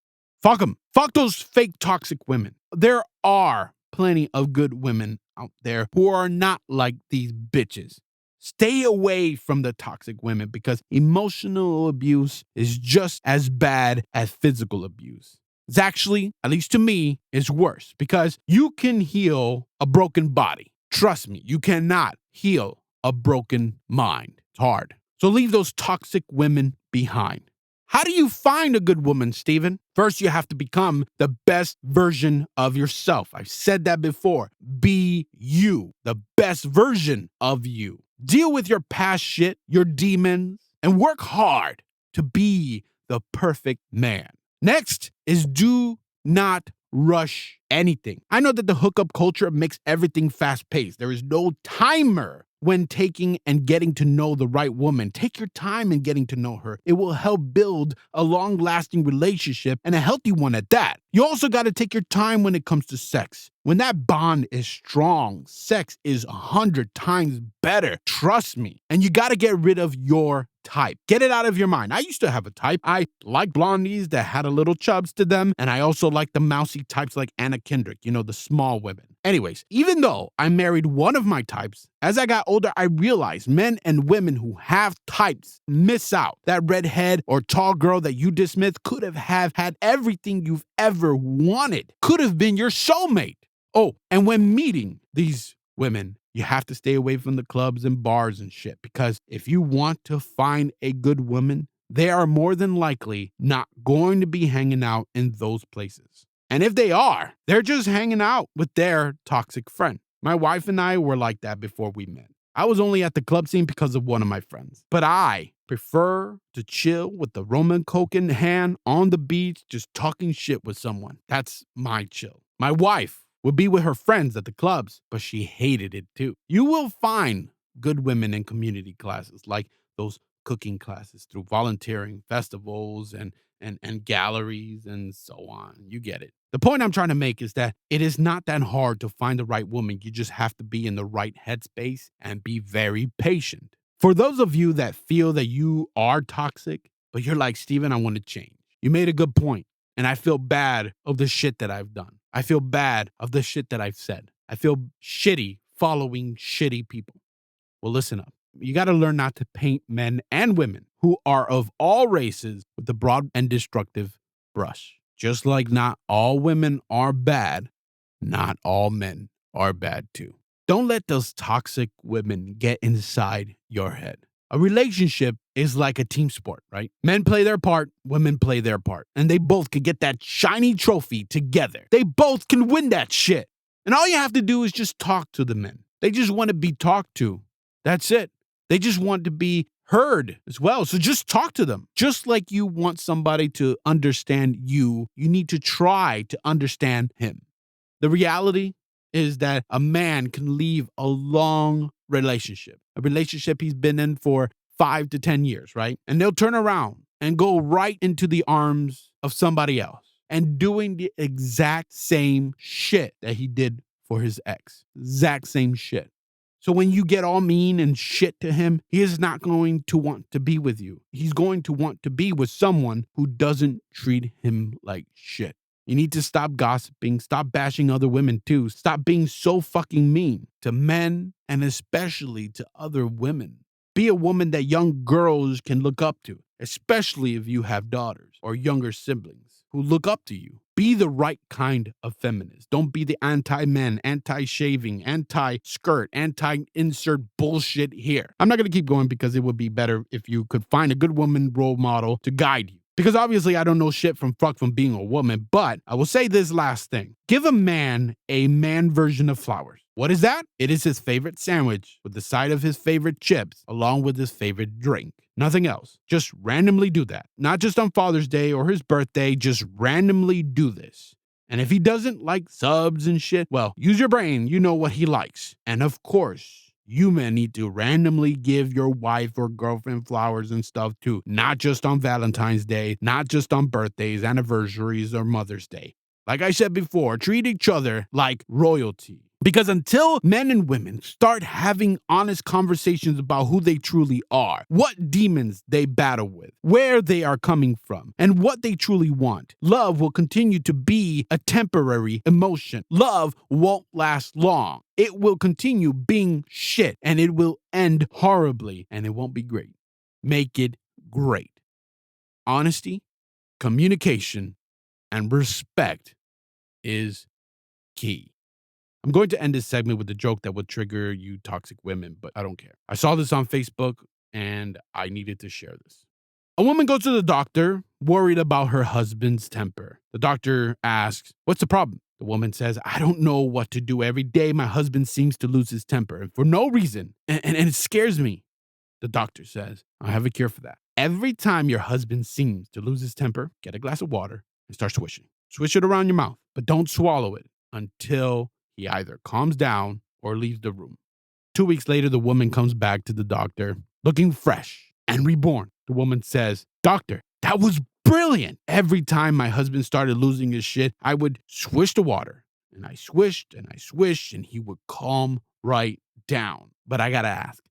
Fuck them. Fuck those fake toxic women. There are plenty of good women out there who are not like these bitches. Stay away from the toxic women because emotional abuse is just as bad as physical abuse. It's actually, at least to me, is worse because you can heal a broken body. Trust me, you cannot heal a broken mind. It's hard. So leave those toxic women behind. How do you find a good woman, Steven? First, you have to become the best version of yourself. I've said that before. Be you, the best version of you. Deal with your past shit, your demons, and work hard to be the perfect man. Next is do not rush anything. I know that the hookup culture makes everything fast-paced. There is no timer when taking and getting to know the right woman. Take your time in getting to know her. It will help build a long-lasting relationship and a healthy one at that. You also got to take your time when it comes to sex. When that bond is strong, sex is 100 times better. Trust me. And you got to get rid of your type. Get it out of your mind. I used to have a type. I liked blondies that had a little chubs to them. And I also liked the mousy types like Anna Kendrick, the small women. Anyways, even though I married one of my types, as I got older, I realized men and women who have types miss out. That redhead or tall girl that you dismissed could have had everything you've ever wanted. Could have been your soulmate. Oh, and when meeting these women, you have to stay away from the clubs and bars and shit, because if you want to find a good woman, they are more than likely not going to be hanging out in those places. And if they are, they're just hanging out with their toxic friend. My wife and I were like that before we met. I was only at the club scene because of one of my friends, but I prefer to chill with the rum and coke in hand on the beach, just talking shit with someone. That's my chill. My wife would be with her friends at the clubs, but she hated it too. You will find good women in community classes like those cooking classes through volunteering, festivals, and galleries and so on. You get it. The point I'm trying to make is that it is not that hard to find the right woman. You just have to be in the right headspace and be very patient. For those of you that feel that you are toxic, but you're like, Steven, I want to change. You made a good point. And I feel bad of the shit that I've done. I feel bad of the shit that I've said. I feel shitty following shitty people. Well, listen up. You got to learn not to paint men and women who are of all races with a broad and destructive brush. Just like not all women are bad, not all men are bad too. Don't let those toxic women get inside your head. A relationship is like a team sport, right? Men play their part, women play their part, and they both can get that shiny trophy together. They both can win that shit. And all you have to do is just talk to the men. They just want to be talked to. That's it. They just want to be heard as well. So just talk to them. Just like you want somebody to understand you, you need to try to understand him. The reality is that a man can leave a long relationship, a relationship he's been in for 5 to 10 years, right? And they'll turn around and go right into the arms of somebody else and doing the exact same shit that he did for his ex. Exact same shit. So when you get all mean and shit to him, he is not going to want to be with you. He's going to want to be with someone who doesn't treat him like shit. You need to stop gossiping, stop bashing other women too. Stop being so fucking mean to men and especially to other women. Be a woman that young girls can look up to, especially if you have daughters or younger siblings who look up to you. Be the right kind of feminist. Don't be the anti-men, anti-shaving, anti-skirt, anti-insert bullshit here. I'm not going to keep going because it would be better if you could find a good woman role model to guide you. Because obviously I don't know shit from being a woman, but I will say this last thing. Give a man version of flowers. What is that? It is his favorite sandwich with the side of his favorite chips along with his favorite drink. Nothing else. Just randomly do that. Not just on Father's Day or his birthday. Just randomly do this. And if he doesn't like subs and shit, well, use your brain. You know what he likes. And of course, you men need to randomly give your wife or girlfriend flowers and stuff too. Not just on Valentine's Day, not just on birthdays, anniversaries, or Mother's Day. Like I said before, treat each other like royalty. Because until men and women start having honest conversations about who they truly are, what demons they battle with, where they are coming from, and what they truly want, love will continue to be a temporary emotion. Love won't last long. It will continue being shit, and it will end horribly, and it won't be great. Make it great. Honesty, communication, and respect is key. I'm going to end this segment with a joke that would trigger you toxic women, but I don't care. I saw this on Facebook and I needed to share this. A woman goes to the doctor, worried about her husband's temper. The doctor asks, "What's the problem?" The woman says, "I don't know what to do. Every day my husband seems to lose his temper and for no reason, and it scares me." The doctor says, "I have a cure for that. Every time your husband seems to lose his temper, get a glass of water and start swishing. Swish it around your mouth, but don't swallow it until he either calms down or leaves the room." 2 weeks later, the woman comes back to the doctor looking fresh and reborn. The woman says, "Doctor, that was brilliant. Every time my husband started losing his shit, I would swish the water. And I swished and I swished and he would calm right down. But I gotta ask,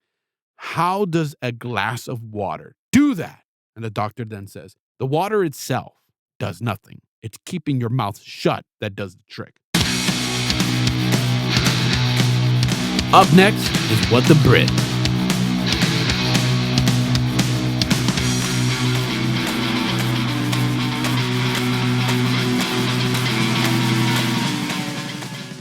how does a glass of water do that?" And the doctor then says, "The water itself does nothing. It's keeping your mouth shut that does the trick." Up next is What the Britt.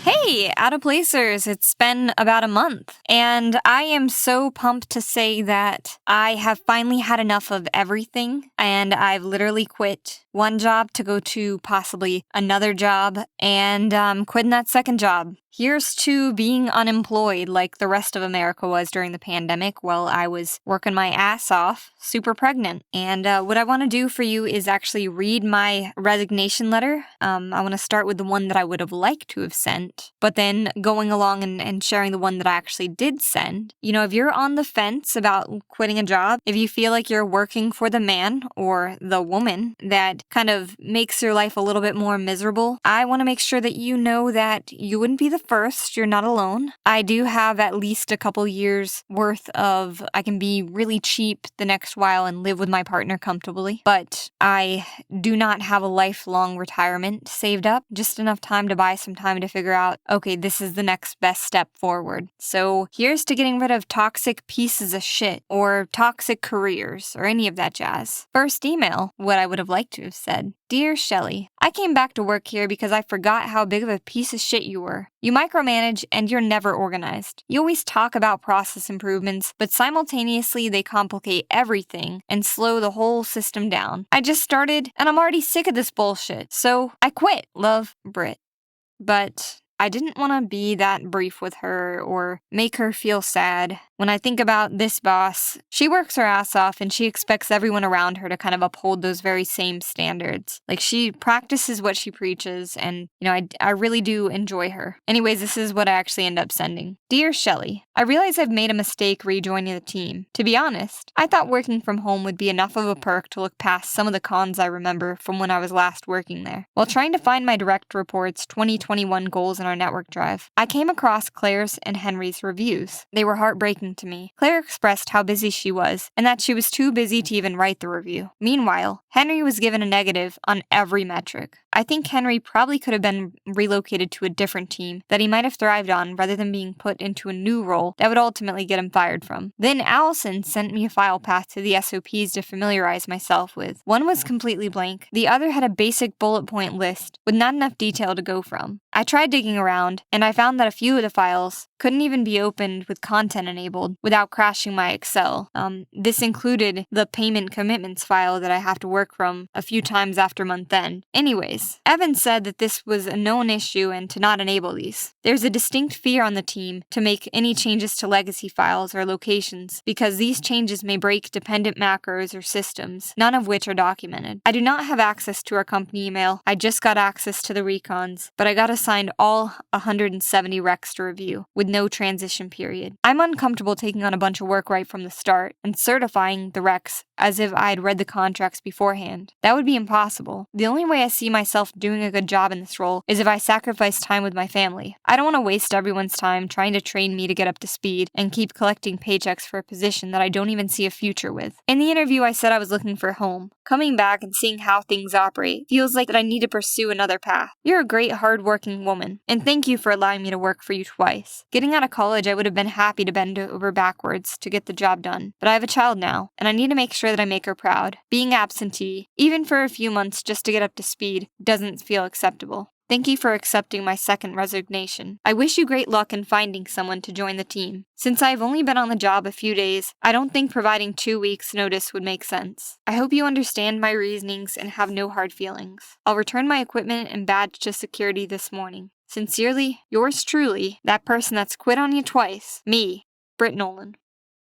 Hey, Out of Placers, it's been about a month, and I am so pumped to say that I have finally had enough of everything, and I've literally quit one job to go to possibly another job, and quitting that second job. Here's to being unemployed like the rest of America was during the pandemic while I was working my ass off, super pregnant. And what I want to do for you is actually read my resignation letter. I want to start with the one that I would have liked to have sent, but then going along and sharing the one that I actually did send. You know, if you're on the fence about quitting a job, if you feel like you're working for the man or the woman that kind of makes your life a little bit more miserable, I want to make sure that you know that you wouldn't be the first. You're not alone. I do have at least a couple years worth of, I can be really cheap the next while and live with my partner comfortably, but I do not have a lifelong retirement saved up, just enough time to buy some time to figure out, okay, this is the next best step forward. So here's to getting rid of toxic pieces of shit or toxic careers or any of that jazz. First email, what I would have liked to have said. Dear Shelley, I came back to work here because I forgot how big of a piece of shit you were. You micromanage and you're never organized. You always talk about process improvements, but simultaneously they complicate everything and slow the whole system down. I just started and I'm already sick of this bullshit, so I quit. Love, Britt. But I didn't want to be that brief with her or make her feel sad. When I think about this boss, she works her ass off and she expects everyone around her to kind of uphold those very same standards. Like, she practices what she preaches, and, you know, I really do enjoy her. Anyways, this is what I actually end up sending. Dear Shelley, I realize I've made a mistake rejoining the team. To be honest, I thought working from home would be enough of a perk to look past some of the cons I remember from when I was last working there. While trying to find my direct reports' 2021 goals in our network drive, I came across Claire's and Henry's reviews. They were heartbreaking to me. Claire expressed how busy she was and that she was too busy to even write the review. Meanwhile, Henry was given a negative on every metric. I think Henry probably could have been relocated to a different team that he might have thrived on rather than being put into a new role that would ultimately get him fired from. Then Allison sent me a file path to the SOPs to familiarize myself with. One was completely blank. The other had a basic bullet point list with not enough detail to go from. I tried digging around, and I found that a few of the files couldn't even be opened with content enabled without crashing my Excel. This included the payment commitments file that I have to work from a few times after month end. Anyways, Evan said that this was a known issue and to not enable these. There's a distinct fear on the team to make any changes to legacy files or locations because these changes may break dependent macros or systems, none of which are documented. I do not have access to our company email. I just got access to the recons, but I got assigned all 170 recs to review with no transition period. I'm uncomfortable taking on a bunch of work right from the start and certifying the recs as if I had read the contracts beforehand. That would be impossible. The only way I see myself doing a good job in this role is if I sacrifice time with my family. I don't want to waste everyone's time trying to train me to get up to speed and keep collecting paychecks for a position that I don't even see a future with. In the interview, I said I was looking for a home. Coming back and seeing how things operate feels like that I need to pursue another path. You're a great, hard-working woman, and thank you for allowing me to work for you twice. Getting out of college, I would have been happy to bend over backwards to get the job done, but I have a child now, and I need to make sure that I make her proud. Being absentee, even for a few months just to get up to speed, doesn't feel acceptable. Thank you for accepting my second resignation. I wish you great luck in finding someone to join the team. Since I've only been on the job a few days, I don't think providing 2 weeks' notice would make sense. I hope you understand my reasonings and have no hard feelings. I'll return my equipment and badge to security this morning. Sincerely, yours truly, that person that's quit on you twice, me, Britt Nolan.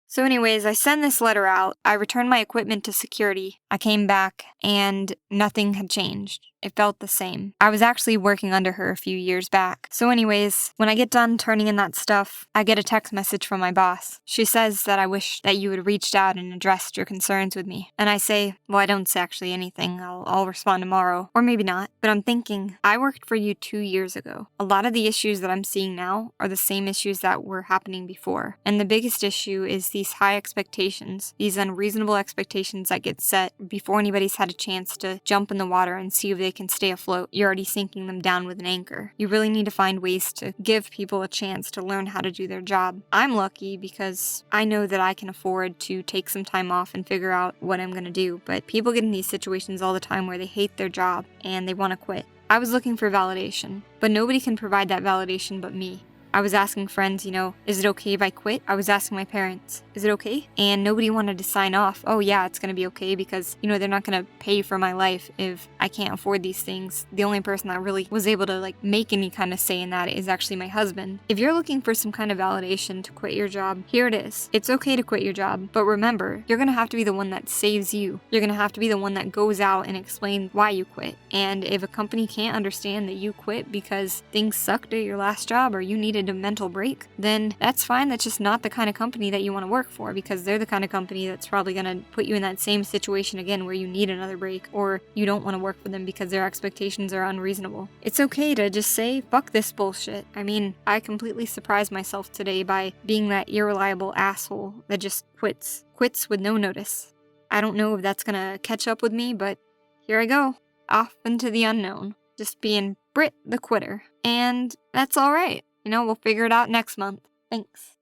So anyways, I send this letter out, I returned my equipment to security, I came back, and nothing had changed. It felt the same. I was actually working under her a few years back. So anyways, when I get done turning in that stuff, I get a text message from my boss. She says that I wish that you had reached out and addressed your concerns with me. And I say, well, I don't say actually anything. I'll respond tomorrow. Or maybe not. But I'm thinking, I worked for you 2 years ago. A lot of the issues that I'm seeing now are the same issues that were happening before. And the biggest issue is these high expectations, these unreasonable expectations that get set before anybody's had a chance to jump in the water and see if they can stay afloat. You're already sinking them down with an anchor. You really need to find ways to give people a chance to learn how to do their job. I'm lucky because I know that I can afford to take some time off and figure out what I'm going to do, but people get in these situations all the time where they hate their job and they want to quit. I was looking for validation, but nobody can provide that validation but me. I was asking friends, is it okay if I quit? I was asking my parents, is it okay? And nobody wanted to sign off. Oh yeah, it's gonna be okay because, they're not gonna pay for my life if I can't afford these things. The only person that really was able to make any kind of say in that is actually my husband. If you're looking for some kind of validation to quit your job, here it is. It's okay to quit your job, but remember, you're gonna have to be the one that saves you. You're gonna have to be the one that goes out and explains why you quit. And if a company can't understand that you quit because things sucked at your last job or you needed a mental break, then that's fine. That's just not the kind of company that you want to work for, because they're the kind of company that's probably gonna put you in that same situation again where you need another break, or you don't want to work for them because their expectations are unreasonable. It's okay to just say, fuck this bullshit. I mean, I completely surprised myself today by being that irreliable asshole that just quits with no notice. I don't know if that's gonna catch up with me, but here I go, off into the unknown, just being Britt the quitter. And that's alright. We'll figure it out next month. Thanks.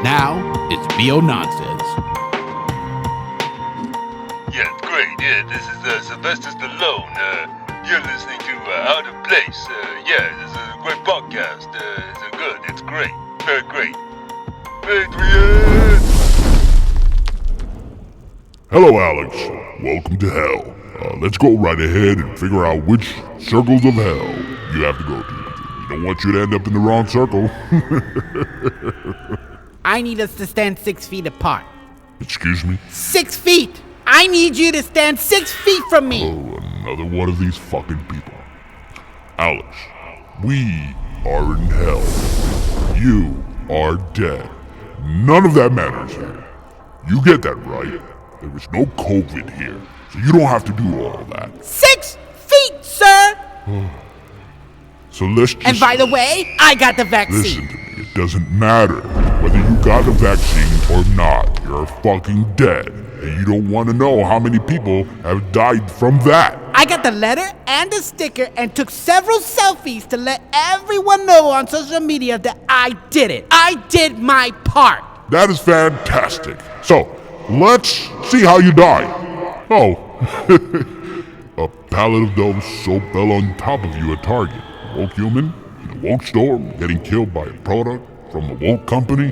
Now, it's BO Nonsense. Yeah, it's great. Yeah, this is Sylvester Stallone. You're listening to Out of Place. This is a great podcast. It's good. It's great. Very great. Adrian! Hello, Alex. Welcome to hell. Let's go right ahead and figure out which circles of hell you have to go to. We don't want you to end up in the wrong circle. I need us to stand 6 feet apart. Excuse me? 6 feet! I need you to stand 6 feet from me! Oh, another one of these fucking people. Alex, we are in hell. You are dead. None of that matters here. You get that right? There is no COVID here, so you don't have to do all that. 6 feet, sir! So let's just... And by the way, I got the vaccine. Listen to me, it doesn't matter whether you got the vaccine or not. You're fucking dead, and you don't want to know how many people have died from that. I got the letter and the sticker and took several selfies to let everyone know on social media that I did it. I did my part. That is fantastic. So, let's see how you die. Oh, a pallet of Dove soap fell on top of you at Target. Woke human in a woke store getting killed by a product from a woke company.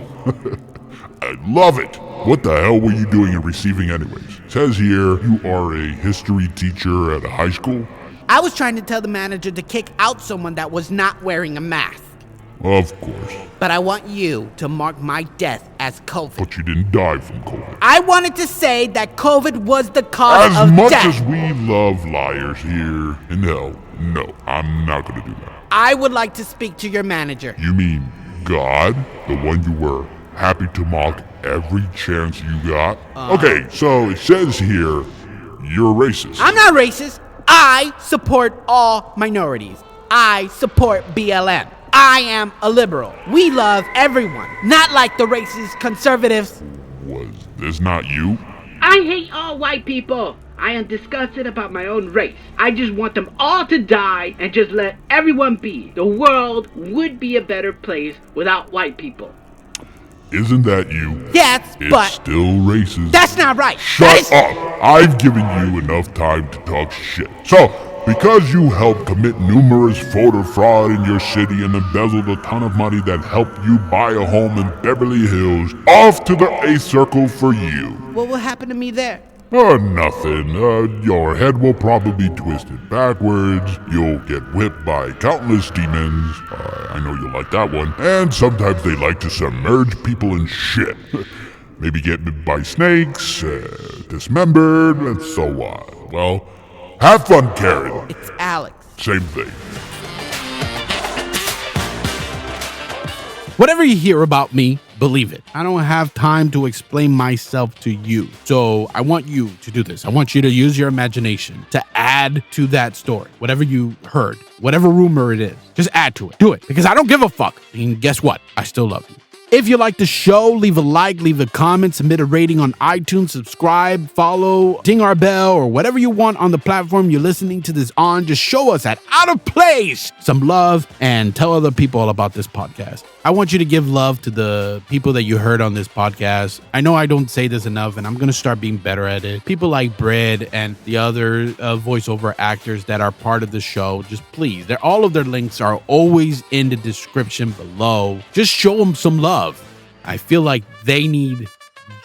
I love it. What the hell were you doing and receiving anyways? It says here you are a history teacher at a high school. I was trying to tell the manager to kick out someone that was not wearing a mask. Of course. But I want you to mark my death as COVID. But you didn't die from COVID. I wanted to say that COVID was the cause of death. As much death. as we love liars here in hell, no, I'm not gonna do that. I would like to speak to your manager. You mean God? The one you were happy to mock every chance you got? Okay, so it says here you're racist. I'm not racist. I support all minorities. I support BLM. I am a liberal. We love everyone, not like the racist conservatives. Was this not you? I hate all white people. I am disgusted about my own race. I just want them all to die and just let everyone be. The world would be a better place without white people. Isn't that you? Yes, it's but... still racist. That's not right. Shut up! I've given you enough time to talk shit. So, because you helped commit numerous voter fraud in your city and embezzled a ton of money that helped you buy a home in Beverly Hills, off to the A circle for you. What will happen to me there? Nothing. Your head will probably be twisted backwards. You'll get whipped by countless demons. I know you like that one. And sometimes they like to submerge people in shit. Maybe get bit by snakes, dismembered, and so on. Well, have fun, Karen. It's Alex. Same thing. Whatever you hear about me, believe it. I don't have time to explain myself to you. So I want you to do this. I want you to use your imagination to add to that story. Whatever you heard, whatever rumor it is, just add to it. Do it. Because I don't give a fuck. And guess what? I still love you. If you like the show, leave a like, leave a comment, submit a rating on iTunes, subscribe, follow, ding our bell, or whatever you want on the platform you're listening to this on. Just show us at Out of Place some love and tell other people about this podcast. I want you to give love to the people that you heard on this podcast. I know I don't say this enough, and I'm going to start being better at it. People like Britt and the other voiceover actors that are part of the show, just please, all of their links are always in the description below. Just show them some love. I feel like they need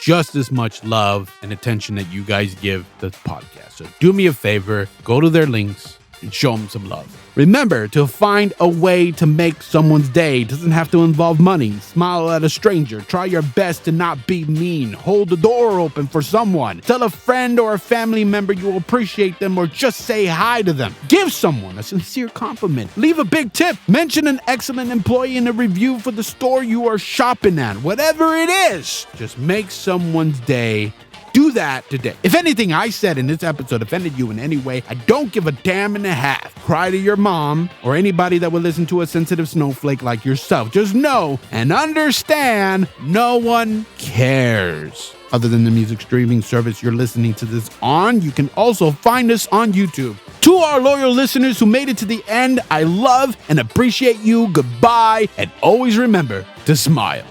just as much love and attention that you guys give the podcast. So do me a favor, go to their links and show them some love. Remember to find a way to make someone's day. It doesn't have to involve money. Smile at a stranger. Try your best to not be mean. Hold the door open for someone. Tell a friend or a family member you appreciate them, or just say hi to them. Give someone a sincere compliment. Leave a big tip. Mention an excellent employee in a review for the store you are shopping at. Whatever it is, just make someone's day. Do that today. If anything I said in this episode offended you in any way, I don't give a damn and a half. Cry to your mom or anybody that would listen to a sensitive snowflake like yourself. Just know and understand no one cares. Other than the music streaming service you're listening to this on, you can also find us on YouTube. To our loyal listeners who made it to the end, I love and appreciate you. Goodbye, and always remember to smile.